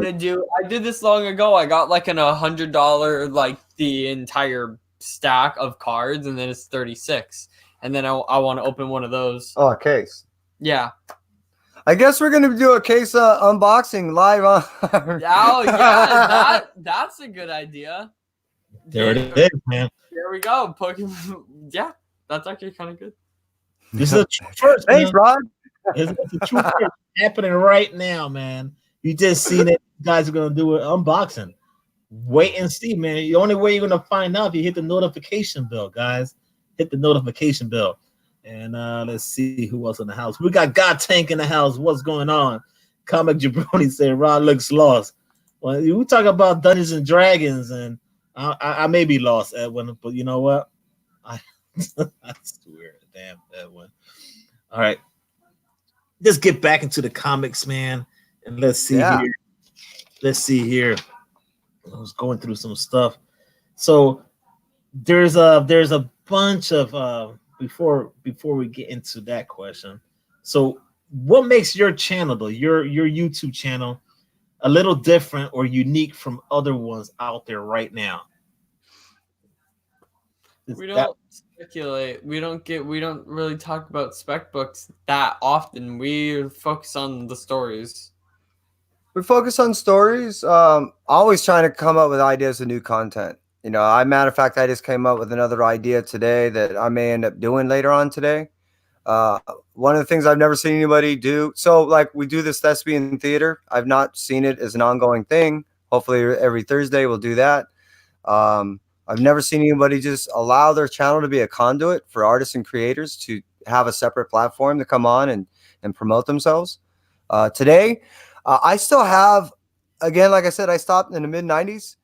did this long ago. I got like $100, like the entire stack of cards, and then it's 36. And then I want to open one of those. Oh, a case. Yeah. I guess we're gonna do a case unboxing live on. Oh yeah, that's a good idea. There it is, man. There we go. Pokemon. Yeah, that's actually kind of good. This is a true first. Thanks, Rod. It's a true first happening right now, man. You just seen it. You guys are gonna do an unboxing. Wait and see, man. The only way you're gonna find out if you hit the notification bell, guys. Hit the notification bell. And let's see who else in the house. We got God Tank in the house. What's going on? Comic Jabroni said Rod looks lost. Well, we talk about Dungeons and Dragons, and I may be lost, Edwin, but you know what? That's weird. Damn, Edwin. All right. Let's get back into the comics, man. And let's see here. Let's see here. I was going through some stuff. So there's a bunch of before we get into that question. So what makes your channel though, your YouTube channel, a little different or unique from other ones out there right now? We don't speculate. We don't really talk about spec books that often. We focus on the stories. We focus on stories. Always trying to come up with ideas of new content. You know, matter of fact, I just came up with another idea today that I may end up doing later on today. One of the things I've never seen anybody do. So, like, we do this thespian theater. I've not seen it as an ongoing thing. Hopefully, every Thursday we'll do that. I've never seen anybody just allow their channel to be a conduit for artists and creators to have a separate platform to come on and promote themselves. Today, I still have, again, like I said, I stopped in the mid 90s,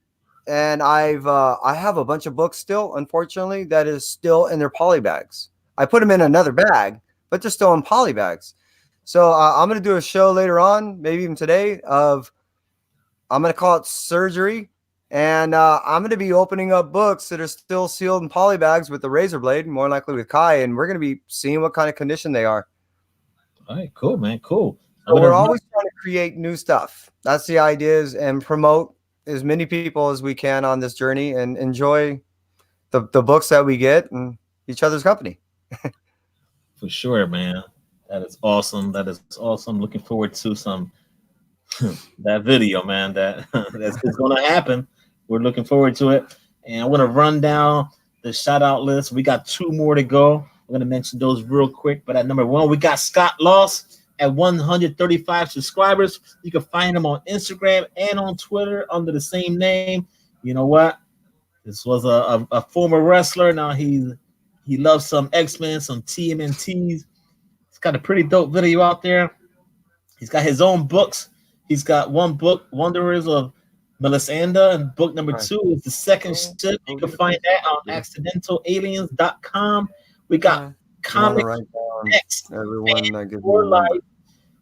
and I have a bunch of books still, unfortunately, that is still in their poly bags. I put them in another bag, but they're still in poly bags. So I'm going to do a show later on, maybe even today, I'm going to call it Surgery. And I'm going to be opening up books that are still sealed in poly bags with the razor blade, more likely with Kai, and we're going to be seeing what kind of condition they are. All right, cool, man, cool. So we're always trying to create new stuff. That's the idea, is and promote as many people as we can on this journey and enjoy the books that we get and each other's company. For sure, man. That is awesome. That is awesome. Looking forward to some that video, man. That's going to happen. We're looking forward to it. And I want to run down the shout out list. We got 2 more to go. I'm going to mention those real quick. But at number 1, we got ScottLost at 135 subscribers. You can find him on Instagram and on Twitter under the same name. You know what? This was a former wrestler. Now he loves some X-Men, some TMNTs. He's got a pretty dope video out there. He's got his own books. He's got one book, Wanderers of Melisanda, and book number 2 is The Second Ship. You can find that on accidentalaliens.com. We got Comic X, for Life,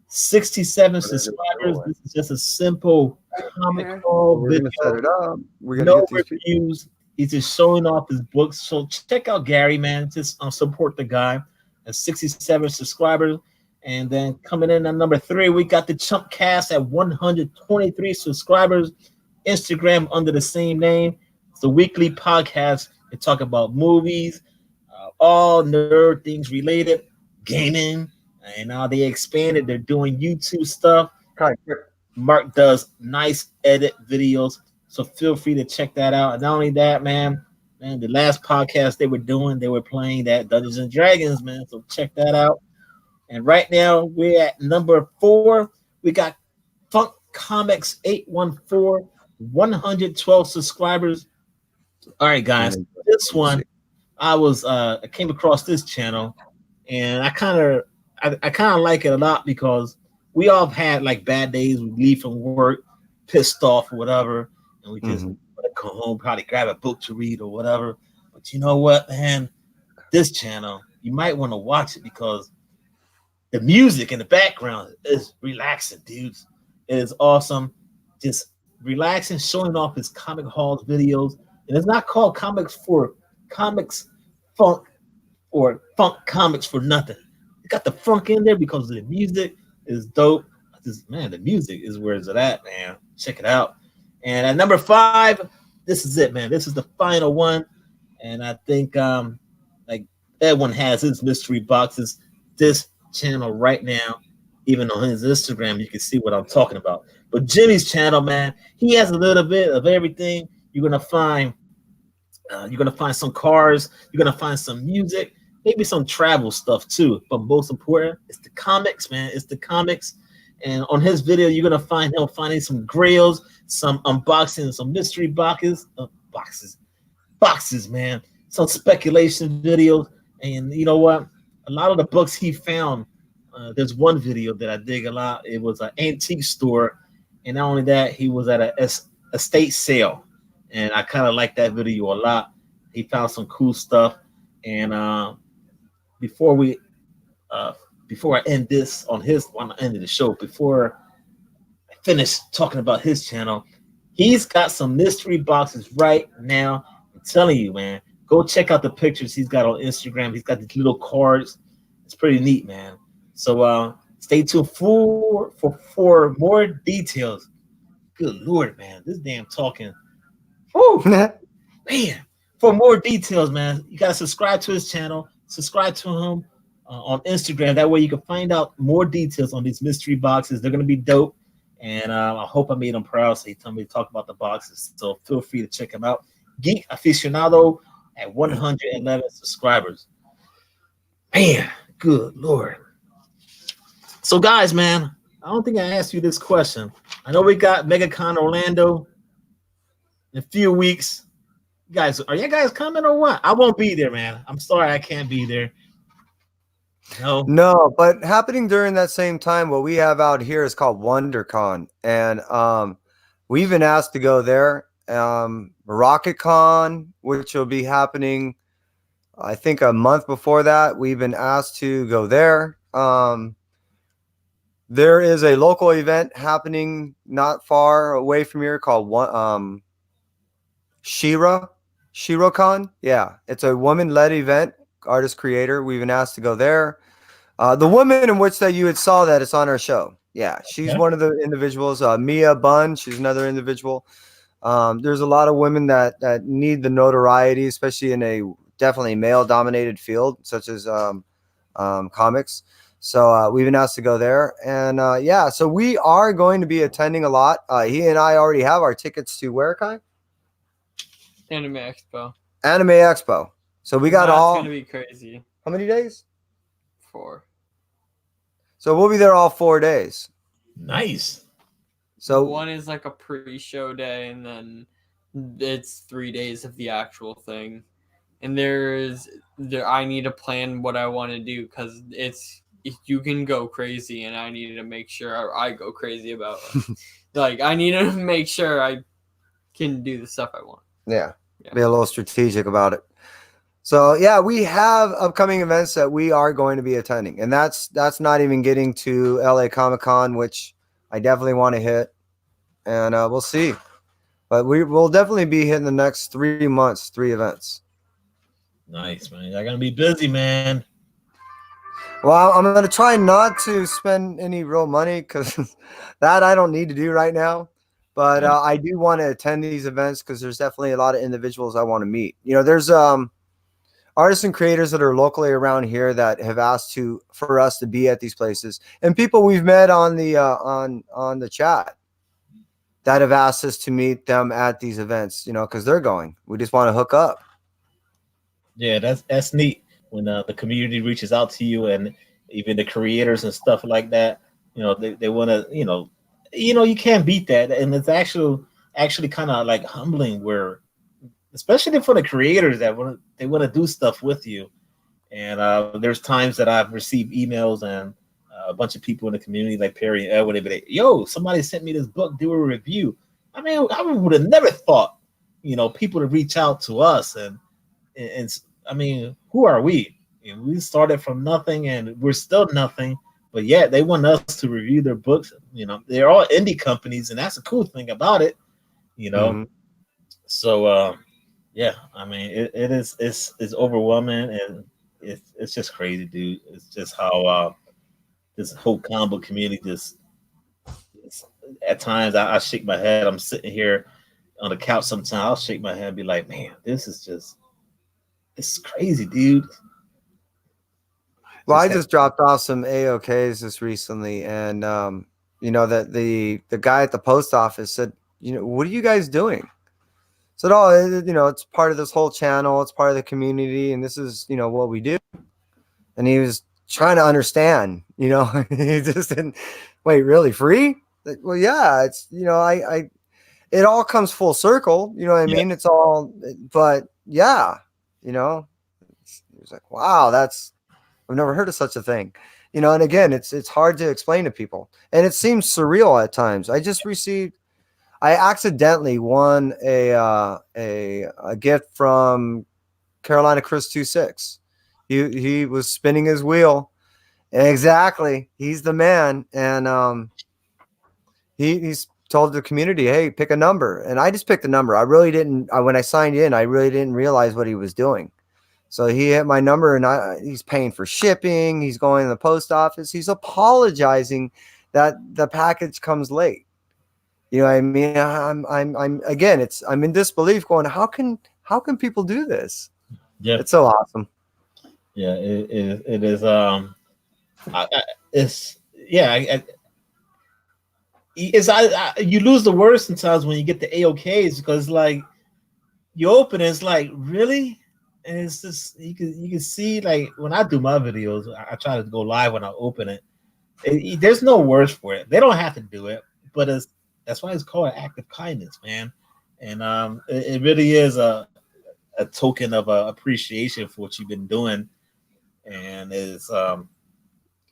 67 subscribers. This is just a simple comic haul video. Set it up. No reviews. He's just showing off his books. So check out Gary, man. Just support the guy. At 67 subscribers. And then coming in at number 3, we got the Chumpcast at 123 subscribers. Instagram under the same name. It's a weekly podcast. They talk about movies, all nerd things related, gaming, and now they expanded. They're doing YouTube stuff. Mark does nice edit videos, so feel free to check that out. And not only that, man, the last podcast they were playing that Dungeons and Dragons, man. So check that out. And right now we're at number 4. We got Funk Comics 814, 112 subscribers. All right, guys. This one, I came across this channel, and I kind of like it a lot because we all have had like bad days. We leave from work, pissed off or whatever, and we just want to go home, probably grab a book to read or whatever. But you know what, man? This channel, you might want to watch it because the music in the background is relaxing, dudes. It is awesome. Just relaxing, showing off his comic halls videos. And it's not called Comics Funk or Funk Comics for nothing. It got the funk in there because the music is dope. The music is where it's at, man. Check it out. And at number 5, this is it, man. This is the final one. And I think like everyone has his mystery boxes. This channel right now, even on his Instagram, you can see what I'm talking about. But Jimmy's channel, man, he has a little bit of everything. You're gonna find some cars. You're gonna find some music, maybe some travel stuff too. But most important, it's the comics, man. It's the comics. And on his video, you're gonna find him finding some grails, some unboxing, some mystery boxes, man. Some speculation videos. And you know what? A lot of the books he found, there's one video that I dig a lot. It was an antique store, and not only that, he was at a estate sale, and I kind of like that video a lot. He found some cool stuff. And before I end this on the end of the show, before I finish talking about his channel, he's got some mystery boxes right now. I'm telling you, man. Go check out the pictures he's got on Instagram. He's got these little cards. It's pretty neat, man. So stay tuned for more details. Good Lord, man, this damn talking. Whew, man. For more details, man, you gotta subscribe to his channel. Subscribe to him on Instagram. That way, you can find out more details on these mystery boxes. They're gonna be dope, and I hope I made him proud. So he told me to talk about the boxes. So feel free to check him out. Geek Aficionado at 111 subscribers. Man, good Lord. So, guys, man, I don't think I asked you this question. I know we got MegaCon Orlando in a few weeks. You guys, are you guys coming or what? I won't be there, man. I'm sorry I can't be there. No, but happening during that same time, what we have out here is called WonderCon, and we've been asked to go there. RocketCon, which will be happening, I think, a month before that, we've been asked to go there. There is a local event happening not far away from here called ShiroCon. Yeah, it's a woman-led event, artist creator. We've been asked to go there. The woman in which that you had saw that it's on our show. Yeah, she's one of the individuals. Mia Bunn, she's another individual. There's a lot of women that need the notoriety, especially in a definitely male-dominated field such as comics. So we've been asked to go there, and yeah, so we are going to be attending a lot. He and I already have our tickets to where, Kai? Anime Expo. Anime Expo. So we got all. That's gonna be crazy. How many days? 4. So we'll be there all 4 days. Nice. So one is like a pre-show day, and then it's 3 days of the actual thing. And I need to plan what I want to do because you can go crazy, and I need to make sure I go crazy about it. Like, I need to make sure I can do the stuff I want. Yeah, be a little strategic about it. So yeah, we have upcoming events that we are going to be attending, and that's not even getting to LA Comic-Con, which I definitely want to hit, and we'll see. But we will definitely be hitting the next 3 months, 3 events. Nice, man. You're gonna be busy, man. Well, I'm going to try not to spend any real money because that I don't need to do right now. But I do want to attend these events because there's definitely a lot of individuals I want to meet. You know, there's artists and creators that are locally around here that have asked for us to be at these places, and people we've met on the on the chat that have asked us to meet them at these events. You know, because they're going. We just want to hook up. Yeah, that's neat when the community reaches out to you, and even the creators and stuff like that. You know, they want to. You can't beat that, and it's actually kind of like humbling, where especially for the creators that want to do stuff with you. And there's times that I've received emails and a bunch of people in the community like Perry and Edward, they'd be like, yo, somebody sent me this book, do a review. I mean, I would have never thought, people to reach out to us. And I mean, who are we? We started from nothing and we're still nothing, but yet they want us to review their books. They're all indie companies, and that's a cool thing about it, Mm-hmm. So, yeah, I mean, it's overwhelming, and it's just crazy, dude. It's just how this whole combo community at times I shake my head. I'm sitting here on the couch sometimes. I'll shake my head and be like, man, this is crazy, dude. Well, I just dropped off some AOKs just recently, and that the guy at the post office said, what are you guys doing? I said, it's part of this whole channel. It's part of the community, and this is, what we do. And he was trying to understand, he just didn't. Wait, really? Free? Like, well, yeah. It's it all comes full circle. You know what I mean? It's all, but yeah, he was like, wow, I've never heard of such a thing. And again, it's hard to explain to people, and it seems surreal at times. I accidentally won a gift from Carolina Chris 26. He was spinning his wheel. Exactly. He's the man. And he's told the community, hey, pick a number. And I just picked a number. I really didn't, when I signed in, I really didn't realize what he was doing. So he hit my number, and he's paying for shipping. He's going to the post office. He's apologizing that the package comes late. You know what I mean? I'm again, I'm in disbelief going, how can people do this? Yeah. It's so awesome. Yeah, it is. It's yeah. You lose the words sometimes when you get the AOKs, because like you open it, it's like, really, and it's just you can see, like when I do my videos, I try to go live when I open it. There's no words for it. They don't have to do it, but that's why it's called an act of kindness, man. And it really is a token of appreciation for what you've been doing. And it's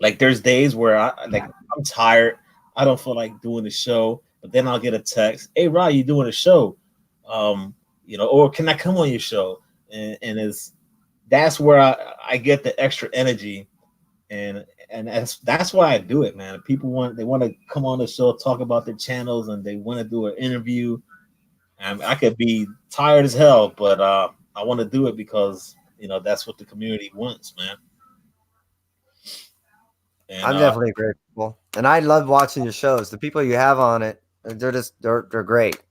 like there's days where I'm tired. I don't feel like doing the show, but then I'll get a text, "Hey, Rod, you doing a show? Or can I come on your show?" And that's where I get the extra energy, and that's why I do it, man. People want to come on the show, talk about their channels, and they want to do an interview. And I could be tired as hell, but I want to do it because that's what the community wants, man. And, I'm definitely grateful, and I love watching your shows. The people you have on it, they're great.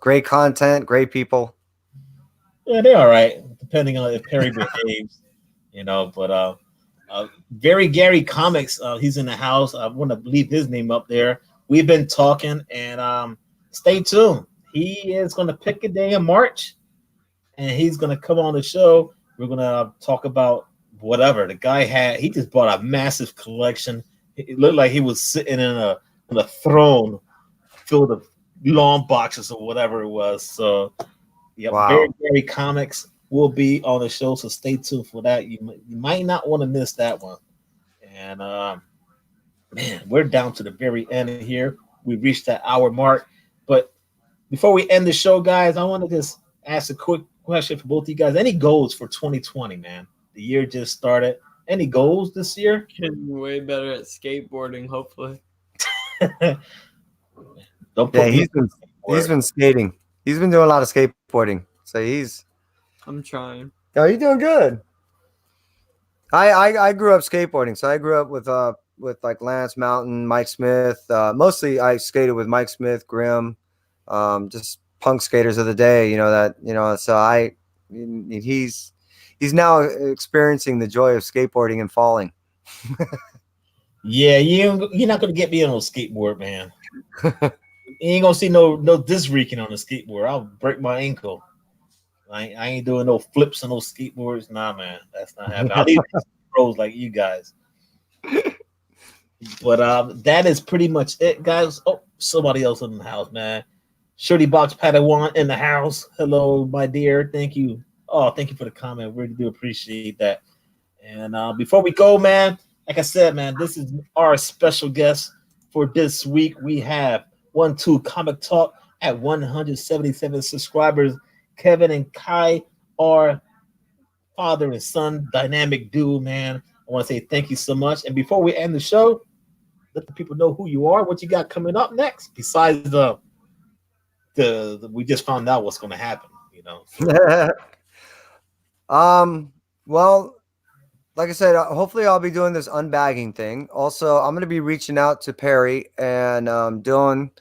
Great content, great people. Yeah, they're all right, depending on if Perry behaves, But Very Gary Comics, he's in the house. I want to leave his name up there. We've been talking, and stay tuned. He is going to pick a day in March, and he's going to come on the show. We're going to talk about whatever the guy had. He just bought a massive collection. It looked like he was sitting in a throne filled with long boxes or whatever it was. So, yeah, wow. Very Gary Comics will be on the show, so stay tuned for that. You might not want to miss that one. And man, we're down to the very end here. We reached that hour mark, but before we end the show, guys, I want to just ask a quick question for both of you guys. Any goals for 2020, man? The year just started. Any goals this year? Getting way better at skateboarding, hopefully. Don't put he's been skating. He's been doing a lot of skateboarding. So I'm trying. Oh, you're doing good. I grew up skateboarding. So I grew up with like Lance Mountain, Mike Smith. Mostly I skated with Mike Smith, Grimm, just punk skaters of the day, so he's now experiencing the joy of skateboarding and falling. Yeah, you're not gonna get me on a skateboard, man. You ain't gonna see no disc Rican on the skateboard. I'll break my ankle. I ain't doing no flips on those skateboards. Nah, man, that's not happening. I need pros like you guys. But that is pretty much it, guys. Oh, somebody else in the house, man. Shirty Box Padawan in the house. Hello, my dear. Thank you. Oh, thank you for the comment. Really do appreciate that. And before we go, man, like I said, man, this is our special guest for this week. We have Onetwocomictalk at 177 subscribers. Kevin and Kai are father and son dynamic duo, man. I want to say thank you so much. And before we end the show, let the people know who you are, what you got coming up next, besides the we just found out what's going to happen, Well, like I said, hopefully I'll be doing this unbagging thing. Also, I'm going to be reaching out to Perry and Dylan.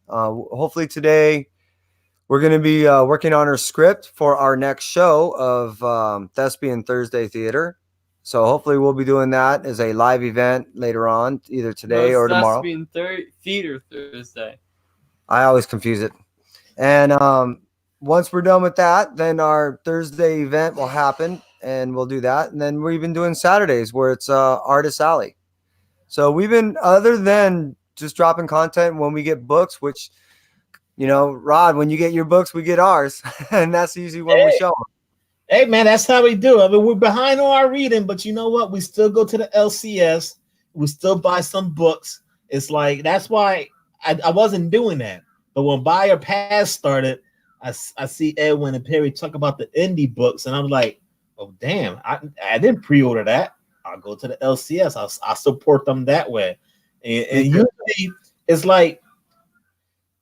Hopefully today we're going to be working on our script for our next show of Thespian Thursday Theater. So hopefully we'll be doing that as a live event later on, either today or tomorrow. Thespian Theater Thursday. I always confuse it. And once we're done with that, then our Thursday event will happen, and we'll do that. And then we're even doing Saturdays where it's Artist Alley. So we've been, other than just dropping content when we get books, which, Rod, when you get your books, we get ours. And that's usually when we show them. Hey, man, that's how we do. I mean, we're behind on our reading, but you know what? We still go to the LCS. We still buy some books. It's like, that's why I wasn't doing that. But when Buy or Pass started, I see Edwin and Perry talk about the indie books, and I'm like, oh, damn, I didn't pre-order that. I'll go to the LCS. I'll support them that way. And usually it's like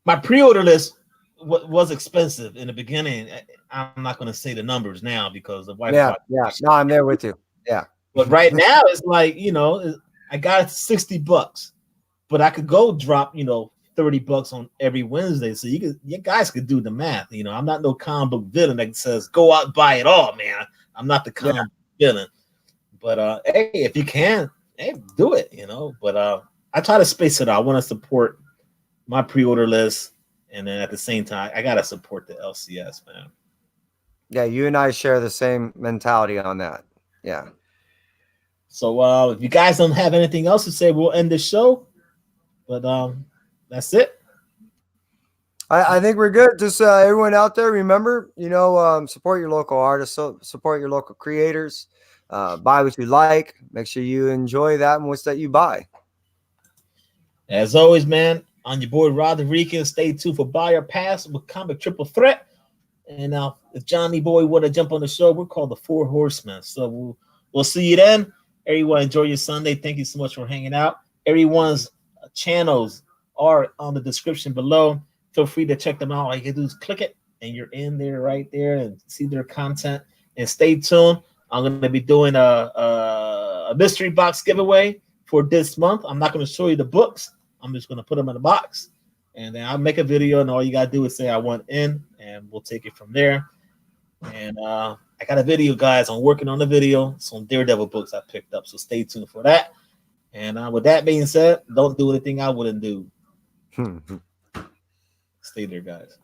my pre-order list what was expensive in the beginning. I'm not going to say the numbers now because the wife. Yeah. No, I'm there with you. Yeah. But right now it's like, I got $60, but I could go drop, $30 on every Wednesday. So you guys could do the math. I'm not no comic book villain that says go out and buy it all, man. I'm not the comic book villain. But hey, if you can, hey, do it, But I try to space it out. I want to support my pre-order list, and then at the same time, I gotta support the LCS, man. Yeah, you and I share the same mentality on that. Yeah. So if you guys don't have anything else to say, we'll end the show. But that's it. I think we're good. Just everyone out there, remember, support your local artists, support your local creators, buy what you like, make sure you enjoy that and what's that you buy. As always, man, on your boy Rod the Rican, stay tuned for Buyer Pass with Comic Triple Threat. And if Johnny Boy want to jump on the show, we're called the Four Horsemen. So we'll see you then. Everyone, enjoy your Sunday. Thank you so much for hanging out. Everyone's channels are on the description below. Feel free to check them out. All you can do is click it, and you're in there right there and see their content. And stay tuned. I'm going to be doing a mystery box giveaway for this month. I'm not going to show you the books. I'm just going to put them in a box. And then I'll make a video, and all you got to do is say I want in, and we'll take it from there. And I got a video, guys. I'm working on the video. Some Daredevil books I picked up, so stay tuned for that. And with that being said, don't do anything I wouldn't do. Stay there, guys.